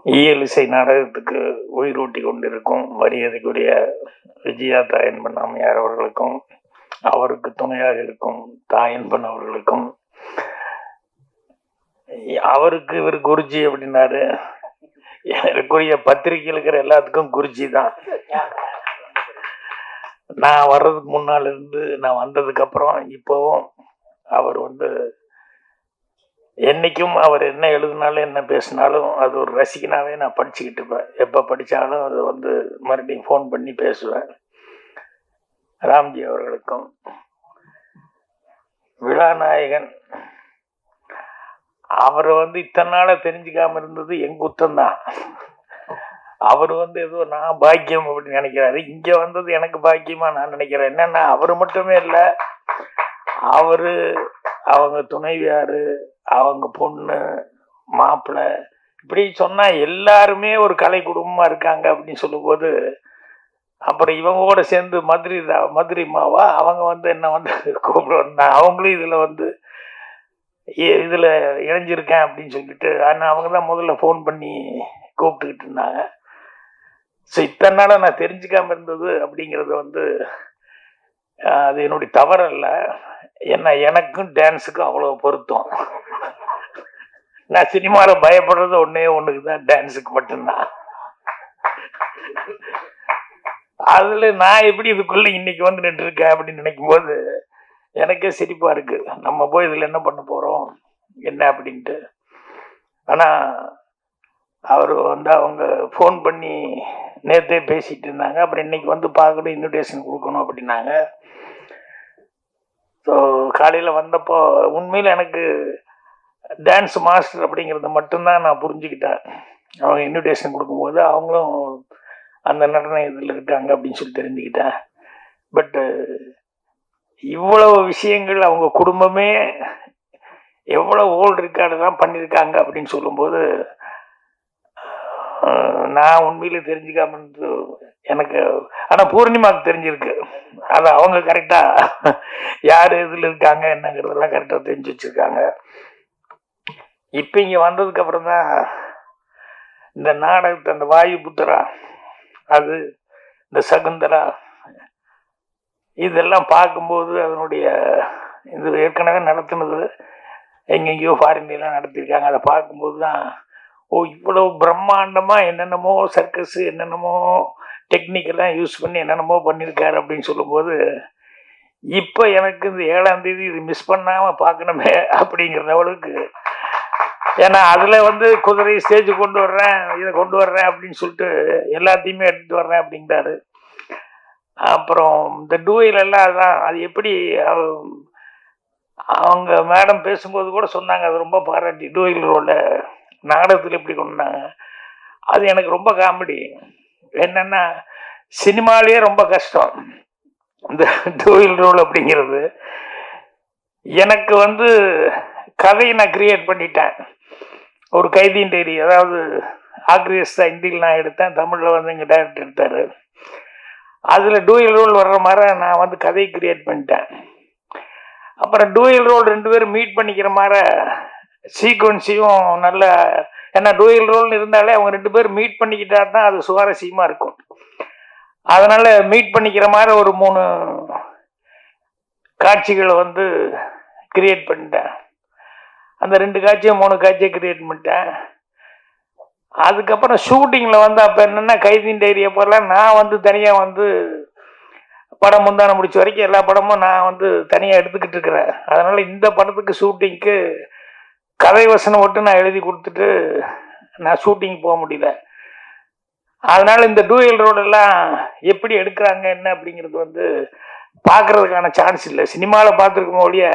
இயலிசை நாடகத்துக்கு உயிரூட்டி கொண்டிருக்கும் மரியாதைக்குரிய விஜயா தாயன்பன் அம்மையார் அவர்களுக்கும், அவருக்கு துணையாக இருக்கும் தாயன்பன் அவர்களுக்கும், அவருக்கு இவர் குருஜி அப்படின்னாரு. எனக்குரிய பத்திரிகையில் இருக்கிற எல்லாத்துக்கும் குருஜி தான். நான் வர்றதுக்கு முன்னால் இருந்து நான் வந்ததுக்கு அப்புறம் இப்போவும் அவர் என்னைக்கும் அவர் என்ன எழுதினாலும் என்ன பேசினாலும் அது ஒரு ரசிகனாவே நான் படிச்சுக்கிட்டு இருப்பேன். எப்போ படித்தாலும் அது மறுபடியும் ஃபோன் பண்ணி பேசுவேன். ராம்ஜி அவர்களுக்கும் விழாநாயகன் அவரை இத்தனை நாள தெரிஞ்சுக்காம இருந்தது என் குத்தம் தான். அவர் ஏதோ நான் பாக்கியம் அப்படின்னு நினைக்கிறாரு. இங்க வந்தது எனக்கு பாக்கியமா நான் நினைக்கிறேன். என்னன்னா அவரு மட்டுமே இல்லை, அவரு, அவங்க துணைவியாரு, அவங்க பொண்ணு, மாப்பிள்ளை, இப்படி சொன்னா எல்லாருமே ஒரு கலை குடும்பமா இருக்காங்க அப்படின்னு சொல்லும்போது, அப்புறம் இவங்க கூட சேர்ந்து மதுரை மாவா அவங்க என்ன கூப்பிட வந்தாங்க. அவங்களும் இதுல இணைஞ்சிருக்கேன் அப்படின்னு சொல்லிட்டு, ஆனால் அவங்க தான் முதல்ல ஃபோன் பண்ணி கூப்பிட்டுக்கிட்டு இருந்தாங்க. ஸோ இத்தனை நாளாக நான் தெரிஞ்சுக்காம இருந்தது அப்படிங்கிறது அது என்னுடைய தவறல்ல. ஏன்னா எனக்கும் டான்ஸுக்கும் அவ்வளோ பொருத்தம். நான் சினிமாவில் பயப்படுறது ஒண்ணுக்கு தான், டான்ஸுக்கு மட்டும்தான். அதுல நான் எப்படி இதுக்குள்ள இன்னைக்கு நின்று இருக்கேன் அப்படின்னு நினைக்கும் போது எனக்கே சிரிப்பா இருக்கு. நம்ம போய் இதுல என்ன பண்ண போறோம் என்ன அப்படின்ட்டு. ஆனா அவர் அவங்க ஃபோன் பண்ணி நேற்றே பேசிட்டு இருந்தாங்க. அப்புறம் இன்னைக்கு பார்க்கணும், இன்விடேஷன் கொடுக்கணும் அப்படின்னாங்க. ஸோ காலையில் வந்தப்போ உண்மையில் எனக்கு டான்ஸ் மாஸ்டர் அப்படிங்கிறத மட்டும்தான் நான் புரிஞ்சுக்கிட்டேன். அவங்க இன்விடேஷன் கொடுக்கும்போது அவங்களும் அந்த நடன இதில் இருக்காங்க அப்படின்னு சொல்லி தெரிஞ்சுக்கிட்டேன். பட்டு இவ்வளவு விஷயங்கள் அவங்க குடும்பமே எவ்வளோ ஓல்டு ரெக்கார்டு தான் பண்ணியிருக்காங்க அப்படின்னு சொல்லும்போது நான் உண்மையிலே தெரிஞ்சுக்காம இருந்து எனக்கு. ஆனால் பூர்ணிமாவுக்கு தெரிஞ்சிருக்கு. அதை அவங்க கரெக்டாக யார் இதில் இருக்காங்க என்னங்கிறதெல்லாம் கரெக்டாக தெரிஞ்சு வச்சுருக்காங்க. இப்போ இங்கே வந்ததுக்கு அப்புறம் தான் இந்த நாடகத்தை, அந்த வாயு புத்திரா, அது இந்த சகுந்தரா, இதெல்லாம் பார்க்கும்போது அதனுடைய இது ஏற்கனவே நடத்துனது எங்கெங்கேயோ ஃபாரின்லாம் நடத்தியிருக்காங்க. அதை பார்க்கும்போது தான் இவ்வளவு பிரம்மாண்டமாக என்னென்னமோ சர்க்கஸ், என்னென்னமோ டெக்னிக்கெல்லாம் யூஸ் பண்ணி என்னென்னமோ பண்ணியிருக்காரு அப்படின்னு சொல்லும்போது, இப்போ எனக்கு இந்த 7ஆம் தேதி இது மிஸ் பண்ணாமல் பார்க்கணுமே அப்படிங்கிற லெவலுக்கு. ஏன்னா அதில் குதிரை ஸ்டேஜ் கொண்டு வர்றேன், இதை கொண்டு வர்றேன் அப்படின்னு சொல்லிட்டு எல்லாத்தையுமே எடுத்துகிட்டு வர்றேன் அப்படிங்கிறாரு. அப்புறம் இந்த டூயிலெல்லாம் அதான், அது எப்படி அவங்க மேடம் பேசும்போது கூட சொன்னாங்க, அது ரொம்ப பாராட்டி டூயில் ரோல நாடகத்தில் எப்படி கொண்டாங்க. அது எனக்கு ரொம்ப காமெடி. என்னன்னா சினிமாலேயே ரொம்ப கஷ்டம் இந்த டூயில் ரோல் அப்படிங்கிறது. எனக்கு கதையை நான் கிரியேட் பண்ணிட்டேன். ஒரு கைதியின் டைரி, அதாவது ஆக்ரியஸ் தான் ஹிந்தியில் நான் எடுத்தேன், தமிழில் எங்கள் டைரக்டர் எடுத்தார். அதில் டூயல் ரோல் வர்ற மாதிரி நான் கதையை கிரியேட் பண்ணிட்டேன். அப்புறம் டூயல் ரோல் 2 பேரும் மீட் பண்ணிக்கிற மாதிரி சீக்வன்ஸையும் நல்ல, ஏன்னா டூயல் ரோல்னு இருந்தாலே அவங்க 2 பேரும் மீட் பண்ணிக்கிட்டா தான் அது சுவாரஸ்யமாக இருக்கும். அதனால் மீட் பண்ணிக்கிற மாதிரி ஒரு 3 காட்சிகளை கிரியேட் பண்ணிட்டேன். அந்த 2 காட்சியை 3 காட்சியை கிரியேட் பண்ணிட்டேன். அதுக்கப்புறம் ஷூட்டிங்கில் அப்போ என்னென்னா கைதியின் டைரியை போல நான் தனியாக படம் முந்தான முடிச்ச வரைக்கும் எல்லா படமும் நான் தனியாக எடுத்துக்கிட்டு இருக்கிறேன். அதனால் இந்த படத்துக்கு ஷூட்டிங்க்கு கதை வசனம் மட்டும் நான் எழுதி கொடுத்துட்டு நான் ஷூட்டிங் போக முடியல. அதனால் இந்த டூயல் ரோடெல்லாம் எப்படி எடுக்கிறாங்க என்ன அப்படிங்கிறது பார்க்குறதுக்கான சான்ஸ் இல்லை. சினிமாவில் பார்த்துருக்கோம் ஒழிய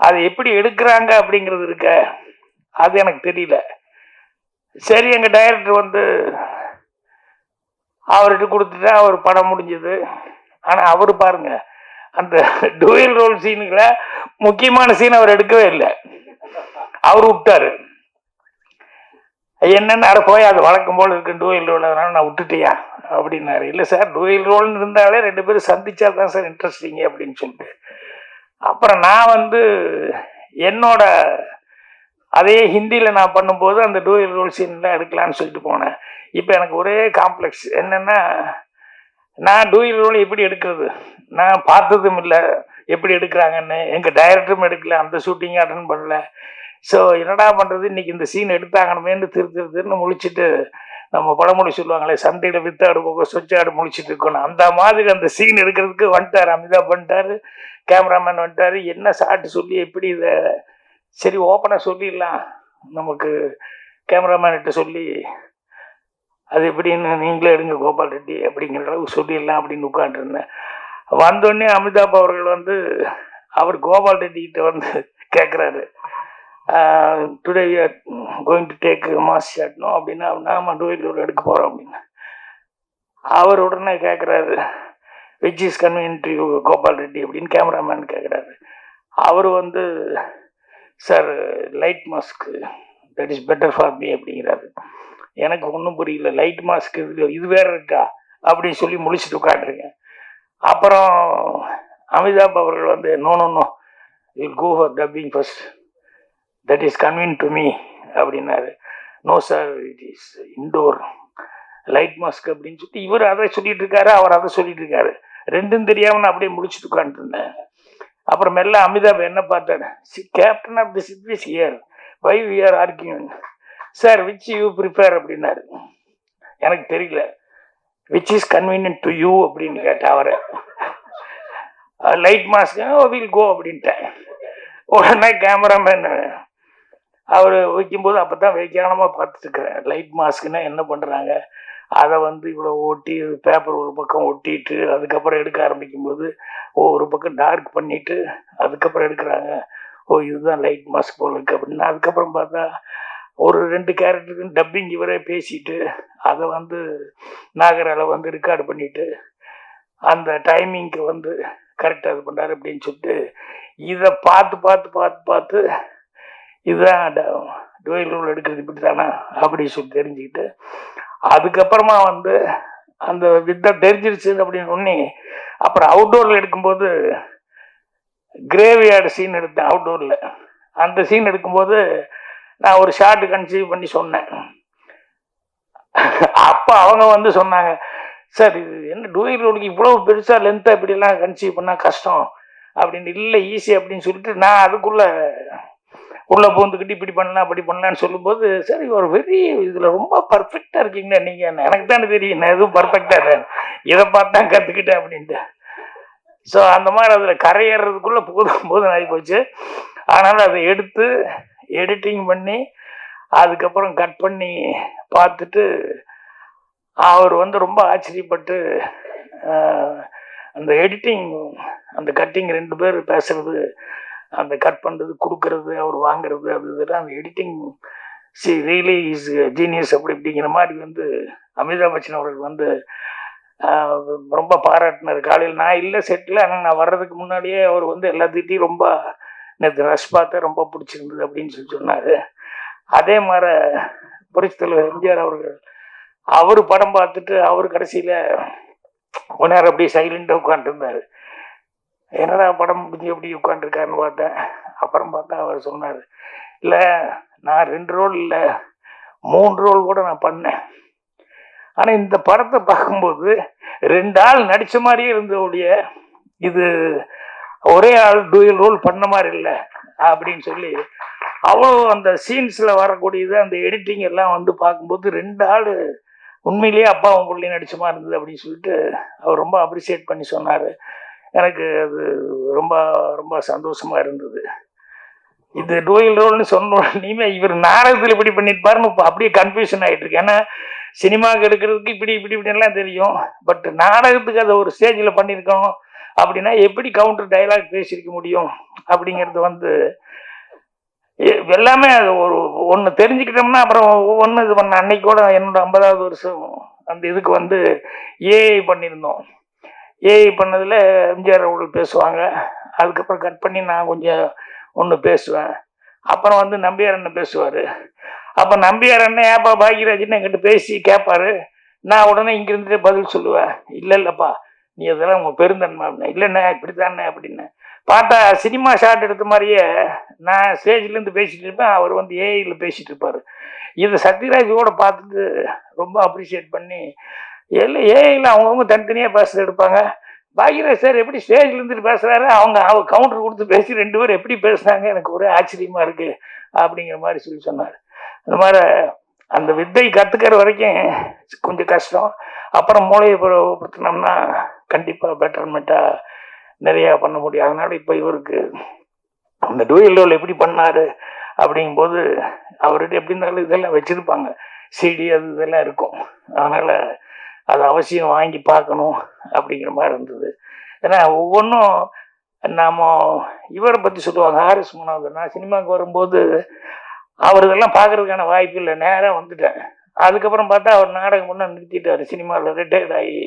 அது எப்படி எடுக்கிறாங்க அப்படிங்கிறது இருக்க அது எனக்கு தெரியல. சரி, எங்கள் டைரக்டர் அவர்கிட்ட கொடுத்துட்டா அவர் படம் முடிஞ்சது. ஆனால் அவர் பாருங்க, அந்த டூயல் ரோல் சீனுகளை முக்கியமான சீன் அவர் எடுக்கவே இல்லை, அவர் விட்டாரு. என்னென்ன அட போய் அது வழக்கம் போல் இருக்கு டூயல் ரோல், அதனால நான் விட்டுட்டியா அப்படின்னாரு. இல்லை சார், டூயல் ரோல்னு இருந்தாலே 2 பேரும் சந்திச்சா தான் சார் இன்ட்ரெஸ்டிங் அப்படின்னு சொல்லிட்டு. அப்புறம் நான் என்னோட அதே ஹிந்தியில் நான் பண்ணும்போது அந்த டூயல் ரோல் சீன்லாம் எடுக்கலான்னு சொல்லிட்டு போனேன். இப்போ எனக்கு ஒரே காம்ப்ளெக்ஸ் என்னென்னா, நான் டூயல் ரோல் எப்படி எடுக்கிறது, நான் பார்த்ததும் இல்லை எப்படி எடுக்கிறாங்கன்னு. எங்கள் டைரக்டரும் எடுக்கல, அந்த ஷூட்டிங்கும் அட்டன் பண்ணல. ஸோ என்னடா பண்ணுறது, இன்றைக்கி இந்த சீன் எடுத்தாங்கணுமேன்னு திருன்னு முழிச்சிட்டு, நம்ம பழமொழி சொல்லுவாங்களே, சந்தையில் வித்தாடு போக சொச்சாடு முழிச்சிட்டு இருக்கணும், அந்த மாதிரி அந்த சீன் எடுக்கிறதுக்கு வந்துட்டார். அமிதாப் வந்துட்டார், கேமராமேன் வந்துட்டார். என்ன சாட்டு சொல்லி எப்படி இதை சரி ஓப்பனாக சொல்லிடலாம், நமக்கு கேமராமேன்கிட்ட சொல்லி அது எப்படின்னு நீங்களே எடுங்க கோபால் ரெட்டி அப்படிங்கிற அளவுக்கு சொல்லிடலாம் அப்படின்னு உட்காந்துருந்தேன். வந்தோடனே அமிதாப் அவர்கள் அவர் கோபால் ரெட்டிக்கிட்ட கேட்குறாரு, today we are going to take mass ஷாட்னோ அப்படின்னா, நாம டூயல் எடுக்க போகிறோம் அப்படின்னு. அவர் உடனே கேட்குறாரு, which is convenient you Gopal Reddy அப்படின்னு கேமராமேன் கேட்குறாரு. அவர் சார் லைட் மாஸ்க்கு that is better for me அப்படிங்கிறாரு. எனக்கு ஒன்றும் புரியல, லைட் மாஸ்க் இது வேறு இருக்கா அப்படின்னு சொல்லி முடிச்சுட்டு உட்காந்துருங்க. அப்புறம் அமிதாப் அவர்கள் no no no will go for dubbing first, that is convenient to me அப்படின்னாரு. No sir it is indoor light mask அப்படின்னு சொல்லிட்டு இவர் அதை சொல்லிட்டு இருக்காரு, அவர் அதை சொல்லிட்டு இருக்காரு. ரெண்டும் தெரியாமல் நான் அப்படியே முடிச்சுட்டு உட்காந்துருந்தேன். அப்புறம் மெல்ல அமிதாப் என்ன பார்த்தாரு, captain of the ship is here, why we are arguing sir, which you prefer அப்படின்னாரு. எனக்கு தெரியல, which is convenient to you அப்படின்னு கேட்டேன் அவரை. லைட் மாஸ்க் வில் கோ அப்படின்ட்டேன். உடனே கேமராமேன் அவர் வைக்கும்போது அப்போ தான் வைக்கானமாக பார்த்துட்டு இருக்கிறேன். லைட் மாஸ்க்குன்னா என்ன பண்ணுறாங்க, அதை இவ்வளோ ஓட்டி பேப்பர் ஒரு பக்கம் ஒட்டிட்டு அதுக்கப்புறம் எடுக்க ஆரம்பிக்கும்போது ஒரு பக்கம் டார்க் பண்ணிட்டு அதுக்கப்புறம் எடுக்கிறாங்க. இதுதான் லைட் மாஸ்க் போல இருக்கு அப்படின்னா, அதுக்கப்புறம் பார்த்தா ஒரு 2 கேரக்டருக்கு டப்பிங் இவரே பேசிட்டு அதை நாகரால ரெக்கார்டு பண்ணிட்டு அந்த டைமிங்க்கு கரெக்டாக இது பண்ணுறாரு அப்படின்னு சொல்லிட்டு இதை பார்த்து பார்த்து பார்த்து பார்த்து இதுதான் டூயல் ரோல் எடுக்கிறது இப்படி தானா அப்படின்னு சொல்லி தெரிஞ்சுக்கிட்டு, அதுக்கப்புறமா அந்த வித்தை தெரிஞ்சிருச்சு அப்படின்னு ஒன்னே அப்புறம் அவுட்டோரில் எடுக்கும்போது கிரேவியார்டு சீன் எடுத்தேன் அவுட்டோரில். அந்த சீன் எடுக்கும்போது நான் ஒரு ஷார்ட் கன்சீவ் பண்ணி சொன்னேன். அப்போ அவங்க சொன்னாங்க, சார் இது என்ன டூயல் ரோலுக்கு இவ்வளோ பெருசாக லென்த்தாக இப்படிலாம் கன்சீவ் பண்ணால் கஷ்டம் அப்படின்னு. இல்லை ஈஸி அப்படின்னு சொல்லிட்டு நான் அதுக்குள்ளே உள்ளே பூந்துக்கிட்டு இப்படி பண்ணலாம் அப்படி பண்ணலான்னு சொல்லும்போது, சார் இவர் வெரி இதில் ரொம்ப பர்ஃபெக்டாக இருக்கீங்களா நீங்கள், எனக்கு தானே தெரியும் நான் எதுவும் பர்ஃபெக்டாக இருக்கேன், இதை பார்த்து தான் கற்றுக்கிட்டேன் அப்படின்ட்டு. ஸோ அந்த மாதிரி அதில் கரையேறதுக்குள்ளே போதும் ஆகி போச்சு. அதனால் அதை எடுத்து எடிட்டிங் பண்ணி அதுக்கப்புறம் கட் பண்ணி பார்த்துட்டு அவர் ரொம்ப ஆச்சரியப்பட்டு அந்த எடிட்டிங் அந்த கட்டிங் 2 பேர் பேசுறது, அந்த கட் பண்ணுறது கொடுக்கறது, அவர் வாங்குறது, அது இதெல்லாம் அந்த எடிட்டிங் ரியலி இஸ் ஜீனியஸ் அப்படி இப்படிங்கிற மாதிரி அமிதாப் பச்சன் அவர்கள் ரொம்ப பாராட்டினார். காலையில் நான் இல்லை செட்டில், ஆனால் நான் வர்றதுக்கு முன்னாடியே அவர் எல்லாத்திட்டையும் ரொம்ப நேற்று ரஷ் பார்த்தா ரொம்ப பிடிச்சிருந்தது அப்படின்னு சொல்லி சொன்னார். அதே மாதிரி புரட்சித் தலைவர் எம்ஜிஆர் அவர் படம் பார்த்துட்டு அவர் கடைசியில் கொஞ்ச நேரம் அப்படியே சைலண்டாக உட்காந்துருந்தார். என்னடா படம் முடிஞ்சு எப்படி உட்காந்துருக்காருன்னு பார்த்தேன். அப்புறம் பார்த்தா அவர் சொன்னார், இல்லை நான் 2 ரோல் இல்லை 3 ரோல் கூட நான் பண்ணேன், ஆனால் இந்த படத்தை பார்க்கும்போது 2 ஆள் நடித்த மாதிரியே இருந்தவுடைய இது ஒரே ஆள் டூயல் ரோல் பண்ண மாதிரி இல்லை அப்படின்னு சொல்லி அவ்வளோ அந்த சீன்ஸில் வரக்கூடியது அந்த எடிட்டிங் எல்லாம் பார்க்கும்போது 2 ஆள் உண்மையிலேயே அப்பாவும் பிள்ளையும் நடித்த மாதிரி இருந்தது அப்படின்னு சொல்லிட்டு அவர் ரொம்ப அப்ரிசியேட் பண்ணி சொன்னார். எனக்கு அது ரொம்ப ரொம்ப சந்தோஷமாக இருந்தது. இது டூயல் ரோல்னு சொன்னோடனே இவர் நாடகத்தில் இப்படி பண்ணியிருப்பாருன்னு இப்போ அப்படியே கன்ஃபியூஷன் ஆகிட்டு இருக்கு. ஏன்னா சினிமாவுக்கு எடுக்கிறதுக்கு இப்படி இப்படி இப்படிலாம் தெரியும், பட் நாடகத்துக்கு அதை ஒரு ஸ்டேஜில் பண்ணியிருக்கோம் அப்படின்னா எப்படி கவுண்டர் டைலாக் பேசியிருக்க முடியும் அப்படிங்கிறது எல்லாமே அது ஒன்று தெரிஞ்சுக்கிட்டோம்னா அப்புறம் ஒவ்வொன்று இது பண்ண. அன்னைக்கு கூட என்னோட 50வது வருஷம் அந்த இதுக்கு ஏஐ பண்ணியிருந்தோம். ஏஐ பண்ணதில் எம்ஜிஆர் அவர்கள் பேசுவாங்க, அதுக்கப்புறம் கட் பண்ணி நான் கொஞ்சம் ஒன்று பேசுவேன், அப்புறம் நம்பியார் அண்ணன் பேசுவார். அப்போ நம்பியார் அண்ணன் ஏப்பா பாக்யராஜ்னு என்கிட்ட பேசி கேட்பாரு, நான் உடனே இங்கிருந்துட்டு பதில் சொல்லுவேன், இல்லை இல்லைப்பா நீ அதெல்லாம் உங்கள் பெருந்தன்மை அப்படின்னா, இல்லைண்ணே இப்படி தானே அப்படின்னு. பார்த்தா சினிமா ஷாட் எடுத்த மாதிரியே நான் ஸ்டேஜ்லேருந்து பேசிகிட்டு இருப்பேன், அவர் வந்து ஏஐயில் பேசிகிட்டு இருப்பார். இது சத்யராஜோட பார்த்துட்டு ரொம்ப அப்ரிஷியேட் பண்ணி எல்லாம் ஏஐயில் அவங்கவுங்க தனித்தனியாக பேசுறது எடுப்பாங்க. பாக்யராஜ் சார் எப்படி ஸ்டேஜ்ல இருந்துட்டு பேசுறாரு, அவர் கவுண்டர் கொடுத்து பேசி 2 பேரும் எப்படி பேசுனாங்க, எனக்கு ஒரே ஆச்சரியமா இருக்கு அப்படிங்கிற மாதிரி சொன்னார். அந்த மாதிரி அந்த வித்தை கற்றுக்கிற வரைக்கும் கொஞ்சம் கஷ்டம். அப்புறம் மூளையை படுத்தினோம்னா கண்டிப்பாக பெட்டர்மெண்ட்டாக நிறையா பண்ண முடியும். அதனால இப்போ இவருக்கு அந்த டூயல் ரோல் எப்படி பண்ணார் அப்படிங்கும்போது அவர்கிட்ட எப்படி இருந்தாலும் இதெல்லாம் வச்சுருப்பாங்க, சிடி அது இதெல்லாம் இருக்கும். அதனால் அது அவசியம் வாங்கி பார்க்கணும் அப்படிங்கிற மாதிரி இருந்தது. ஏன்னா ஒவ்வொன்றும் நாம் இவரை பற்றி சொல்லுவாங்க, ஆர்எஸ் மனோகர். நான் சினிமாவுக்கு வரும்போது அவர் இதெல்லாம் பார்க்கறதுக்கான வாய்ப்பு இல்லை, நேராக வந்துட்டேன். அதுக்கப்புறம் பார்த்தா அவர் நாடகம் பண்ண நிறுத்திட்டார், சினிமாவில் ரிட்டையர்ட் ஆகி.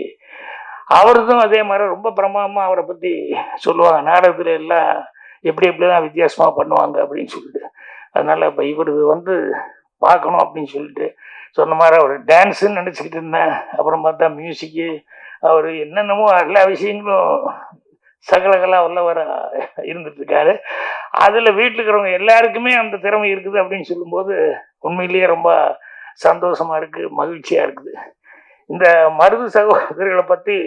அவருக்கும் அதே மாதிரி ரொம்ப பிரமாதமாக அவரை பற்றி சொல்லுவாங்க, நாடகத்தில் எல்லாம் எப்படிலாம் வித்தியாசமாக பண்ணுவாங்க அப்படின்னு சொல்லிட்டு. அதனால் இப்போ இவர் வந்து பார்க்கணும் அப்படின்னு சொல்லிட்டு சொன்ன மாதிரி அவர் டான்ஸுன்னு நினச்சிக்கிட்டு இருந்தேன். அப்புறம் பார்த்தா மியூசிக்கு, அவர் என்னென்னமோ எல்லா விஷயங்களும் சகலகலா உள்ளவர இருந்துட்டுருக்காரு. அதில் வீட்டில் இருக்கிறவங்க எல்லாருக்குமே அந்த திறமை இருக்குது அப்படின்னு சொல்லும்போது உண்மையிலேயே ரொம்ப சந்தோஷமாக இருக்குது, மகிழ்ச்சியாக இருக்குது. இந்த மருது சகோதரர்களை பற்றி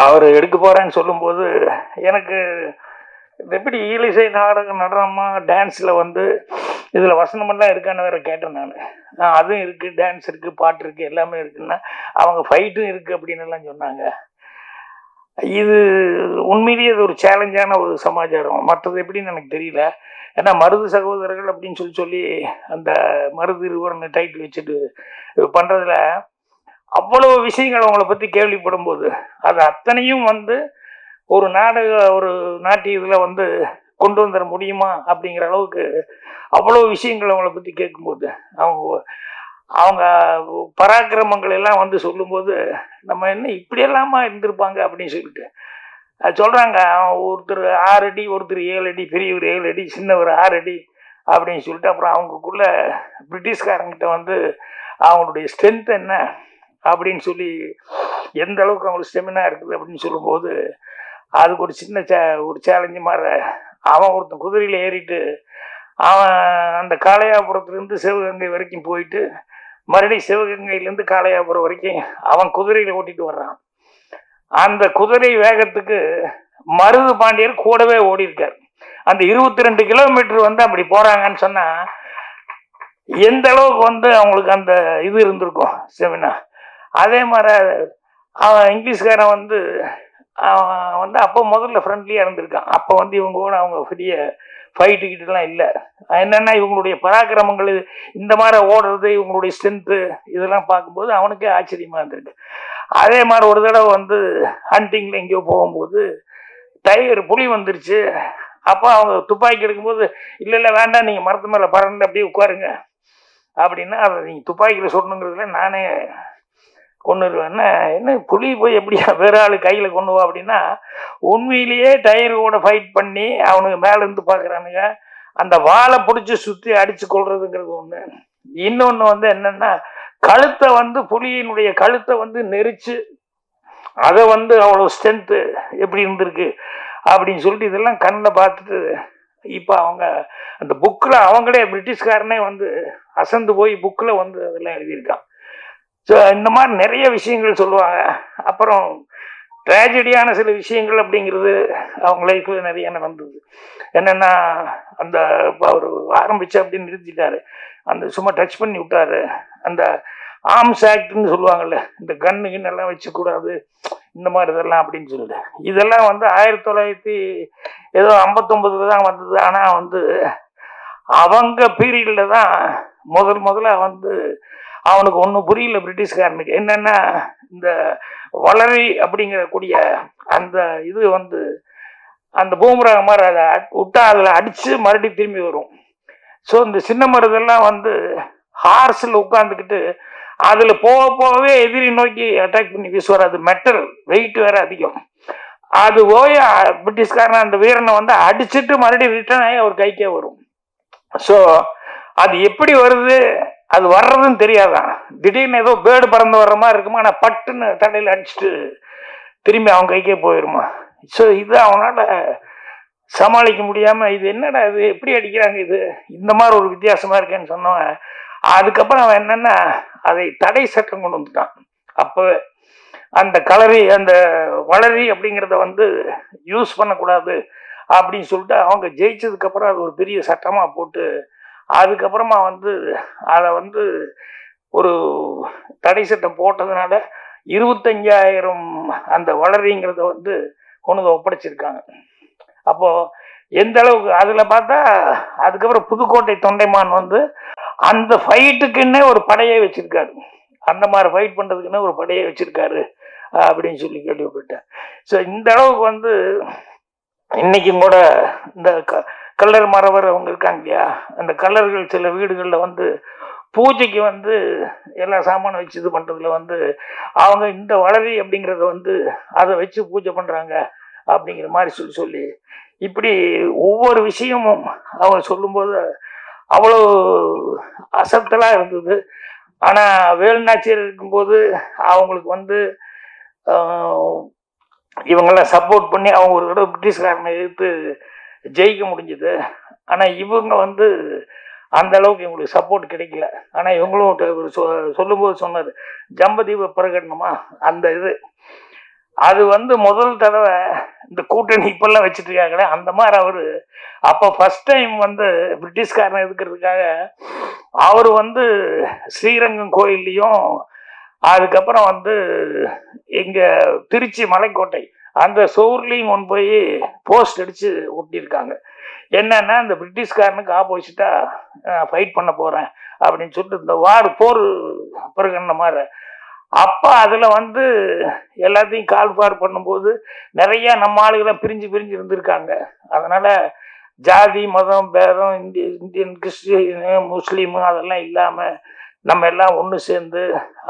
அவர் எடுக்க போகிறேன்னு சொல்லும்போது எனக்கு எப்படி ஈலிசை நாடகம் நடனமாக டான்ஸில் வந்து இதில் வசனமெல்லாம் இருக்கான்னு வேறு கேட்டேன் நான். அதுவும் இருக்குது, டான்ஸ் இருக்குது, பாட்டு இருக்குது, எல்லாமே இருக்குன்னா அவங்க ஃபைட்டும் இருக்குது அப்படின்னு எல்லாம் சொன்னாங்க. இது உண்மையிலேயே அது ஒரு சேலஞ்சான ஒரு சமாச்சாரம். மற்றது எப்படின்னு எனக்கு தெரியல. ஏன்னா மருது சகோதரர்கள் அப்படின்னு சொல்லி அந்த மருது இருவர்னு டைட்டில் வச்சுட்டு பண்ணுறதுல அவ்வளோ விஷயங்கள் அவங்கள பற்றி கேள்விப்படும் போது அது அத்தனையும் வந்து ஒரு நாட்டிய இதில் வந்து கொண்டு வந்துட முடியுமா அப்படிங்கிற அளவுக்கு அவ்வளோ விஷயங்கள் அவங்கள பற்றி கேட்கும்போது அவங்க பராக்கிரமங்கள் எல்லாம் வந்து சொல்லும்போது நம்ம என்ன இப்படியெல்லாமா இருந்திருப்பாங்க அப்படின்னு சொல்லிட்டு அது சொல்கிறாங்க. ஒருத்தர் 6 அடி, ஒருத்தர் 7 அடி, பெரியவர் 7 அடி, சின்னவர் 6 அடி அப்படின்னு சொல்லிட்டு அப்புறம் அவங்களுக்குள்ள பிரிட்டிஷ்காரங்கிட்ட வந்து அவங்களுடைய ஸ்ட்ரென்த் என்ன அப்படின்னு சொல்லி எந்த அளவுக்கு அவங்களுக்கு ஸ்டெமினா இருக்குது அப்படின்னு சொல்லும்போது அதுக்கு ஒரு சின்ன ஒரு சேலஞ்சு மாதிரி அவன் ஒருத்தன் குதிரையில் ஏறிட்டு அவன் அந்த காளையாபுரத்துலேருந்து சிவகங்கை வரைக்கும் போயிட்டு மறுபடியும் சிவகங்கையிலேருந்து காளையாபுரம் வரைக்கும் அவன் குதிரையில் ஓட்டிட்டு வர்றான். அந்த குதிரை வேகத்துக்கு மருது பாண்டியர் கூடவே ஓடி இருக்கார். அந்த 22 கிலோமீட்டர் வந்து அப்படி போகிறாங்கன்னு சொன்னால் எந்த அளவுக்கு வந்து அவங்களுக்கு அந்த இது இருந்திருக்கும் செமினா. அதே மாதிரி அவன் இங்கிலீஷ்காரன் வந்து அவன் வந்து அப்போ முதல்ல ஃப்ரெண்ட்லியாக இருந்திருக்கான். அப்போ வந்து இவங்க கூட அவங்க பெரிய ஃபைட்டுக்கிட்டலாம் இல்லை. என்னென்னா இவங்களுடைய பராக்கிரமங்கள் இந்த மாதிரி ஓடுறது, இவங்களுடைய ஸ்ட்ரென்த்து இதெல்லாம் பார்க்கும்போது அவனுக்கே ஆச்சரியமாக இருந்திருக்கு. அதே மாதிரி ஒரு தடவை வந்து ஹண்டிங்கில் எங்கேயோ போகும்போது டைகர் புலி வந்துருச்சு. அப்போ அவங்க துப்பாக்கி எடுக்கும்போது இல்லை வேண்டாம், நீங்கள் மரத்து மேலே பறந்து அப்படியே உட்காருங்க அப்படின்னா அதை நீங்கள் துப்பாக்கியில் சொல்லணுங்கிறதுல நானே கொண்டுருவேன்னா என்ன புலி போய் எப்படியா வேற ஆள் கையில் கொண்டு வா அப்படின்னா உண்மையிலேயே டைகரோட ஃபைட் பண்ணி அவனுக்கு மேலேருந்து பார்க்குறானுங்க. அந்த வாழை பிடிச்சி சுற்றி அடித்து கொள்றதுங்கிறது ஒன்று. இன்னொன்று வந்து என்னென்னா கழுத்தை வந்து புலியினுடைய கழுத்தை வந்து நெரிச்சு அதை வந்து அவ்வளோ ஸ்ட்ரென்த்து எப்படி இருந்திருக்கு அப்படின்னு சொல்லிட்டு இதெல்லாம் கண்ணில் பார்த்துட்டு இப்போ அவங்க அந்த புக்கில் அவங்களே பிரிட்டிஷ்காரனே வந்து அசந்து போய் புக்கில் வந்து அதெல்லாம் எழுதியிருக்கான். ஸோ இந்த மாதிரி நிறைய விஷயங்கள் சொல்லுவாங்க. அப்புறம் ட்ராஜடியான சில விஷயங்கள் அப்படிங்கிறது அவங்க லைஃப்பில் நிறைய நடந்தது. என்னென்னா அந்த இப்போ அவர் ஆரம்பித்து அப்படின்னு நிறுத்திட்டாரு, அந்த சும்மா டச் பண்ணி விட்டாரு. அந்த ஆர்ம்ஸ் ஆக்ட்னு சொல்லுவாங்கள்ல, இந்த கன்னுக்குன்னு எல்லாம் வச்சுக்கூடாது இந்த மாதிரி இதெல்லாம் அப்படின்னு சொல்லிட்டு இதெல்லாம் வந்து 1959 தான் வந்தது. ஆனால் வந்து அவங்க பீரியடில் தான் முதல்ல வந்து அவனுக்கு ஒன்றும் புரியல பிரிட்டிஷ்காரனுக்கு. என்னென்னா இந்த வளரி அப்படிங்கிற கூடிய அந்த இது வந்து அந்த பூமராக மாதிரி அதை விட்டா அதில் அடித்து மறுபடியும் திரும்பி வரும். ஸோ இந்த சின்ன மருதெல்லாம் வந்து ஹார்ஸில் உட்காந்துக்கிட்டு அதில் போகவே எதிரி நோக்கி அட்டாக் பண்ணி வீசுவார். அது மெட்டல் வெயிட் வேறு அதிகம். அது போய் பிரிட்டிஷ்காரன் அந்த வீரனை வந்து அடிச்சுட்டு மறுபடியும் ரிட்டர்ன் ஆகி அவர் கைக்கே வரும். ஸோ அது எப்படி வருது, அது வர்றதுன்னு தெரியாதான். திடீர்னு ஏதோ பேர்டு பறந்து வர்ற மாதிரி இருக்குமா, ஆனால் பட்டுன்னு தடையில் அடிச்சுட்டு திரும்பி அவங்க கைக்கே போயிடுமா. ஸோ இது அவனால் சமாளிக்க முடியாமல் இது என்னடா இது எப்படி அடிக்கிறாங்க இது இந்த மாதிரி ஒரு வித்தியாசமாக இருக்கேன்னு சொன்னவன் அதுக்கப்புறம் அவன் என்னென்னா அதை தடை சட்டம் கொண்டு வந்துட்டான். அப்போ அந்த கலரி அந்த வளரி அப்படிங்கிறத வந்து யூஸ் பண்ணக்கூடாது அப்படின்னு சொல்லிட்டு அவங்க ஜெயிச்சதுக்கப்புறம் அது ஒரு பெரிய சட்டமாக போட்டு அதுக்கப்புறமா வந்து அதை வந்து ஒரு தடை சட்டம் போட்டதுனால 25,000 அந்த வளரிங்கிறத வந்து கொண்டு ஒப்படைச்சிருக்காங்க. அப்போது எந்த அளவுக்கு அதில் பார்த்தா அதுக்கப்புறம் புதுக்கோட்டை தொண்டைமான் வந்து அந்த ஃபைட்டுக்குன்னே ஒரு படையை வச்சுருக்காரு. அந்த மாதிரி ஃபைட் பண்ணுறதுக்குன்னே ஒரு படையை வச்சுருக்காரு அப்படின்னு சொல்லி கேள்விப்பட்டேன். ஸோ இந்த அளவுக்கு வந்து இன்றைக்கும் கூட இந்த கல்லர் மறவர் அவங்க இருக்காங்க இல்லையா, அந்த கல்லர்கள் சில வீடுகளில் வந்து பூஜைக்கு வந்து எல்லா சாமானும் வச்சு இது பண்ணுறதுல வந்து அவங்க இந்த வளரி அப்படிங்கிறத வந்து அதை வச்சு பூஜை பண்ணுறாங்க அப்படிங்கிற மாதிரி சொல்லி இப்படி ஒவ்வொரு விஷயமும் அவர் சொல்லும்போது அவ்வளோ அசத்தலாக இருந்தது. ஆனால் வேலுநாச்சியர் இருக்கும்போது அவங்களுக்கு வந்து இவங்கெல்லாம் சப்போர்ட் பண்ணி அவங்க ஒரு தடவை பிரிட்டிஷ்காரனை எதிர்த்து ஜெயிக்க முடிஞ்சுது. ஆனால் இவங்க வந்து அந்த அளவுக்கு இவங்களுக்கு சப்போர்ட் கிடைக்கல. ஆனால் இவங்களும் சொல்லும்போது சொன்னார் ஜம்பதீப பிரகடனமா அந்த இது அது வந்து முதல் தடவை இந்த கூட்டணி இப்பெல்லாம் வச்சுட்டு இருக்காங்களே அந்த மாதிரி அவர் அப்போ ஃபர்ஸ்ட் டைம் வந்து பிரிட்டிஷ்காரனை எதுக்கிறதுக்காக அவர் வந்து ஸ்ரீரங்கம் கோயில்லையும் அதுக்கப்புறம் வந்து இங்கே திருச்சி மலைக்கோட்டை அந்த சோர்லையும் கொண்டு போய் போஸ்ட் அடித்து ஒட்டியிருக்காங்க. என்னன்னா இந்த பிரிட்டிஷ்காரனுக்கு ஆப்போசிட்டாக ஃபைட் பண்ண போகிறேன் அப்படின்னு சொல்லிட்டு இந்த போர் பிரகடன மாதிரி அப்போ அதில் வந்து எல்லாத்தையும் கால்பாடு பண்ணும்போது நிறையா நம்ம ஆளுகளாம் பிரிஞ்சு இருந்திருக்காங்க. அதனால் ஜாதி மதம் பேதம் இந்தியன் கிறிஸ்டின் முஸ்லீமு அதெல்லாம் இல்லாமல் நம்ம எல்லாம் ஒன்று சேர்ந்து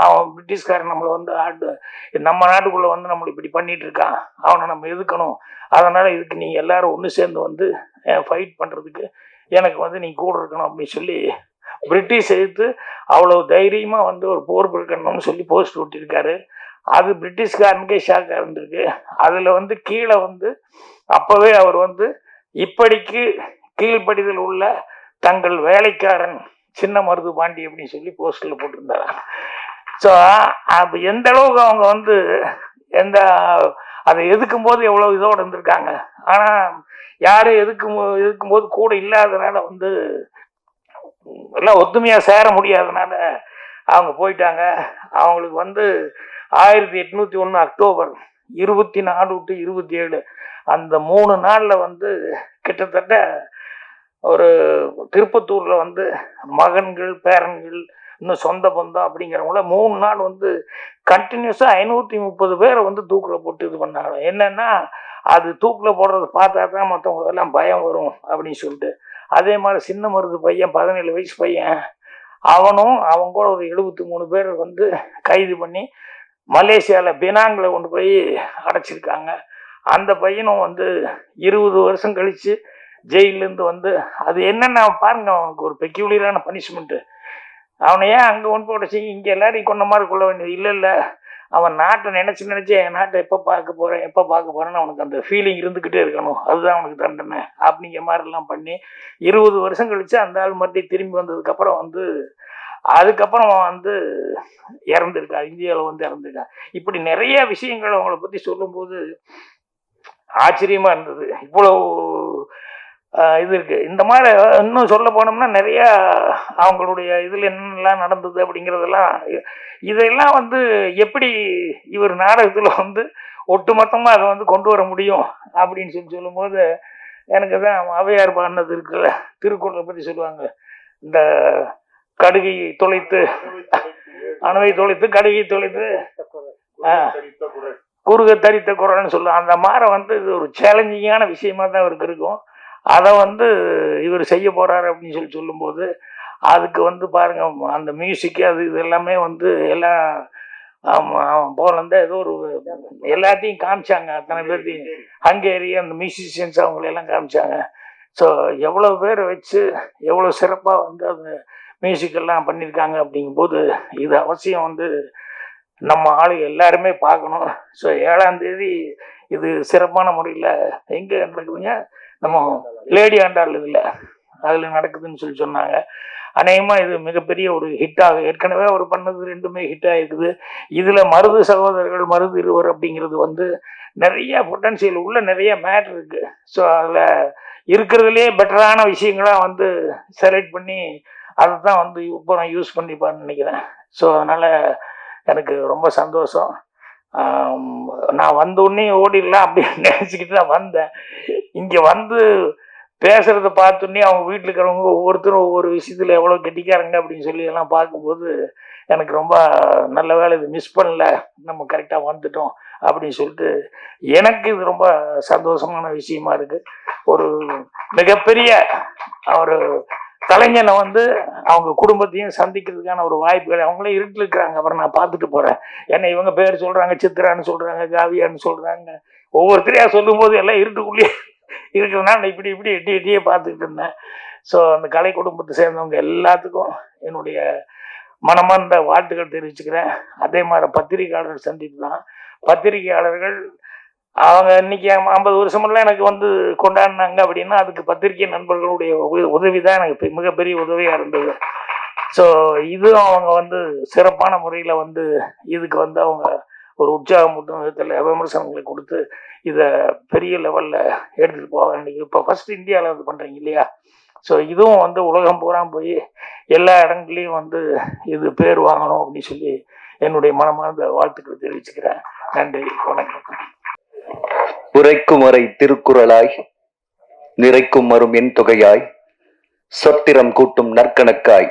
அவன் பிரிட்டிஷ்காரன் நம்மளை வந்து நம்ம நாட்டுக்குள்ளே வந்து நம்மளை இப்படி பண்ணிட்டு இருக்கான், அவனை நம்ம எதுக்கணும், அதனால் இதுக்கு நீங்கள் எல்லாரும் ஒன்று சேர்ந்து வந்து ஃபைட் பண்ணுறதுக்கு எனக்கு வந்து நீ கூட இருக்கணும் அப்படின்னு சொல்லி பிரிட்டிஷ் எதிர்த்து அவ்வளோ தைரியமாக வந்து ஒரு போர் பிரகடனம்னு சொல்லி போஸ்ட் விட்டிருக்காரு. அது பிரிட்டிஷ்காரனுக்கே ஷாக்காக இருந்திருக்கு. அதில் வந்து கீழே வந்து அப்போவே அவர் வந்து இப்படிக்கு கீழ்ப்படிதல் உள்ள தங்கள் வேலைக்காரன் சின்ன மருது பாண்டி அப்படின்னு சொல்லி போஸ்டில் போட்டிருந்தார். ஸோ அப்போ எந்த அளவுக்கு அவங்க வந்து அதை எதுக்கும்போது எவ்வளோ இதோடு இருந்திருக்காங்க. ஆனால் யாரும் எதுக்கும்போது கூட இல்லாதனால வந்து எல்லாம் ஒத்துமையாக சேர முடியாதனால அவங்க போயிட்டாங்க. அவங்களுக்கு வந்து 1801 அக்டோபர் 24 to 27 அந்த 3 நாளில் வந்து கிட்டத்தட்ட ஒரு திருப்பத்தூரில் வந்து மகன்கள் பேரன்கள் இன்னும் சொந்த பந்தம் அப்படிங்கிறவங்கள 3 நாள் வந்து கண்டினியூஸாக 530 பேரை வந்து தூக்கில் போட்டு இது பண்ணாங்க. என்னென்னா அது தூக்கில் போடுறது பார்த்தா தான் மற்றவங்களுக்கு எல்லாம் பயம் வரும் அப்படின்னு சொல்லிட்டு. அதே மாதிரி சின்ன மருது பையன் 17 வயசு பையன் அவனும் அவங்க கூட ஒரு 73 பேர் வந்து கைது பண்ணி மலேசியாவில் பினாங்கில் கொண்டு போய் அடைச்சிருக்காங்க. அந்த பையனும் வந்து 20 வருஷம் கழித்து ஜெயிலேருந்து வந்து அது என்னென்ன பாருங்க, அவனுக்கு ஒரு பெக்யூலியரான பனிஷ்மெண்ட்டு. அவனை ஏன் அங்கே கொண்டு போட்டு இங்கே எல்லாரையும் கொண்ட மாதிரி கொள்ள வேண்டியது இல்லை. அவன் நாட்டை நினச்சி என் நாட்டை எப்போ பார்க்க போகிறேன்னு அவனுக்கு அந்த ஃபீலிங் இருந்துக்கிட்டே இருக்கணும், அதுதான் அவனுக்கு தண்டனை அப்படிங்கிற மாதிரிலாம் பண்ணி 20 வருஷம் கழித்து அந்த ஆள் மறுபடியும் திரும்பி வந்ததுக்கப்புறம் வந்து அதுக்கப்புறம் வந்து இறந்துருக்கான், இந்தியாவில் வந்து இறந்துருக்கான். இப்படி நிறைய விஷயங்கள் அவங்கள பற்றி சொல்லும்போது ஆச்சரியமாக இருந்தது. இவ்வளோ இது இருக்குது. இந்த மாதிரி இன்னும் சொல்ல போனோம்னா நிறையா அவங்களுடைய இதில் என்னென்னலாம் நடந்தது அப்படிங்கிறதெல்லாம் இதெல்லாம் வந்து எப்படி இவர் நாடகத்தில் வந்து ஒட்டுமொத்தமாக அதை வந்து கொண்டு வர முடியும் அப்படின்னு சொல்லும்போது எனக்கு தான் அவையார் பாடினது இருக்குல்ல, திருக்குறளை பற்றி சொல்லுவாங்க, இந்த கடுகை தொலைத்து அணுவை தொலைத்து கடுகை தொலைத்து குறுக தரித்த குரல்னு சொல்லுவாங்க. அந்த மாதிரி வந்து இது ஒரு சேலஞ்சிங்கான விஷயமா தான் அவருக்கு இருக்கும். அதை வந்து இவர் செய்ய போகிறாரு அப்படின்னு சொல்லும்போது அதுக்கு வந்து பாருங்கள் அந்த மியூசிக்கு அது இது எல்லாமே வந்து எல்லாம் போலேருந்து ஏதோ ஒரு எல்லாத்தையும் காமிச்சாங்க, அத்தனை பேர்த்தையும் ஹங்கேரி அந்த மியூசிஷியன்ஸ் அவங்களெல்லாம் காமிச்சாங்க. ஸோ எவ்வளோ பேர் வச்சு எவ்வளோ சிறப்பாக வந்து அந்த மியூசிக்கெல்லாம் பண்ணியிருக்காங்க அப்படிங்கும்போது இது அவசியம் வந்து நம்ம ஆளு எல்லாருமே பார்க்கணும். ஸோ 7ஆம் தேதி இது சிறப்பான முறையில் எங்கே நடக்குதுங்க, நம்ம லேடி ஆண்டாள் இதில் அதில் நடக்குதுன்னு சொன்னாங்க. அநேகமாக இது மிகப்பெரிய ஒரு ஹிட்டாக, ஏற்கனவே அவர் பண்ணது 2மே ஹிட் ஆகிருக்குது. இதில் மருது சகோதரர்கள், மருது இருவர் அப்படிங்கிறது நிறைய பொட்டன்சியல் உள்ள, நிறைய மேட்ரு இருக்கு. ஸோ அதில் இருக்கிறதுலே பெட்டரான விஷயங்களாக செலக்ட் பண்ணி அதை தான் இப்போ நான் யூஸ் பண்ணிப்பான்னு நினைக்கிறேன். ஸோ அதனால் எனக்கு ரொம்ப சந்தோஷம். நான் வந்தோடனே ஓடிடலாம் அப்படின்னு நினச்சிக்கிட்டு தான் வந்தேன். இங்கே பேசுறத பார்த்தோன்னே அவங்க வீட்டில் இருக்கிறவங்க ஒவ்வொருத்தரும் ஒவ்வொரு விஷயத்தில் எவ்வளோ கெட்டிக்காரங்க அப்படின்னு சொல்லி எல்லாம் பார்க்கும்போது எனக்கு ரொம்ப நல்ல வேலை, இது மிஸ் பண்ணல, நம்ம கரெக்டாக வந்துட்டோம் அப்படின்னு சொல்லிட்டு எனக்கு இது ரொம்ப சந்தோஷமான விஷயமா இருக்கு. ஒரு மிகப்பெரிய ஒரு கலைஞனை அவங்க குடும்பத்தையும் சந்திக்கிறதுக்கான ஒரு வாய்ப்புகள், அவங்களே இருட்டில் இருக்கிறாங்க. அப்புறம் நான் பார்த்துட்டு போகிறேன். ஏன்னா இவங்க பேர் சொல்கிறாங்க, சித்ரான்னு சொல்கிறாங்க, காவியான்னு சொல்கிறாங்க. ஒவ்வொருத்தரையா சொல்லும்போது எல்லாம் இருட்டுக்குள்ளேயே இருக்கிறதுனால நான் இப்படி இப்படி எட்டி எட்டியே பார்த்துக்கிட்டு இருந்தேன். ஸோ அந்த கலை குடும்பத்தை சேர்ந்தவங்க எல்லாத்துக்கும் என்னுடைய மனமார்ந்த வாழ்த்துக்கள் தெரிவிச்சுக்கிறேன். அதே மாதிரி பத்திரிகையாளர் சந்திப்பு தான். பத்திரிகையாளர்கள் அவங்க இன்னைக்கு 50 வருஷமெல்லாம் எனக்கு கொண்டாடினாங்க அப்படின்னா அதுக்கு பத்திரிகை நண்பர்களுடைய உதவி தான் எனக்கு மிகப்பெரிய உதவியாக இருந்தது. ஸோ இதுவும் அவங்க சிறப்பான முறையில் இதுக்கு அவங்க ஒரு உற்சாகமூட்டும் விதத்தில் விமர்சனங்களை கொடுத்து இதை பெரிய லெவலில் எடுத்துகிட்டு போவாங்க. இன்றைக்கி இப்போ ஃபஸ்ட் இந்தியாவில் பண்ணுறீங்க இல்லையா? ஸோ இதுவும் உலகம் பூரா போய் எல்லா இடங்கள்லையும் இது பேர் வாங்கணும் அப்படின்னு சொல்லி என்னுடைய மனமார்ந்த வாழ்த்துக்களை தெரிவிச்சுக்கிறேன். நன்றி, வணக்கம். உரைக்கும் வரை திருக்குறளாய், நிறைக்கும் வரும் என் தொகையாய், சொத்திரம் கூட்டும் நற்கணக்காய்,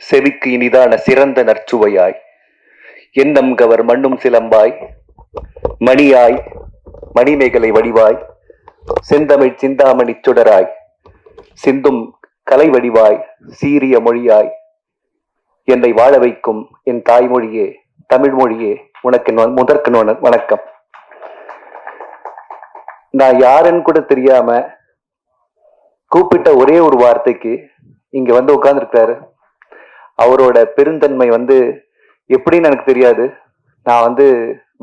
செவிக்கு இனிதான சிறந்த நற்சுவையாய், எண்ணம் கவர் மண்ணும் சிலம்பாய், மணியாய் மணிமேகலை வடிவாய், செந்தமிழ் சிந்தாமணி சுடராய், சிந்தும் கலை வடிவாய், சீரிய மொழியாய், என்னை வாழ வைக்கும் என் தாய்மொழியே, தமிழ் மொழியே, உனக்கு முதற்கு வணக்கம். நான் யாருன்னு கூட தெரியாம கூப்பிட்ட ஒரே ஒரு வார்த்தைக்கு இங்க உட்கார்ந்துருக்காரு. அவரோட பெருந்தன்மை எப்படின்னு எனக்கு தெரியாது. நான்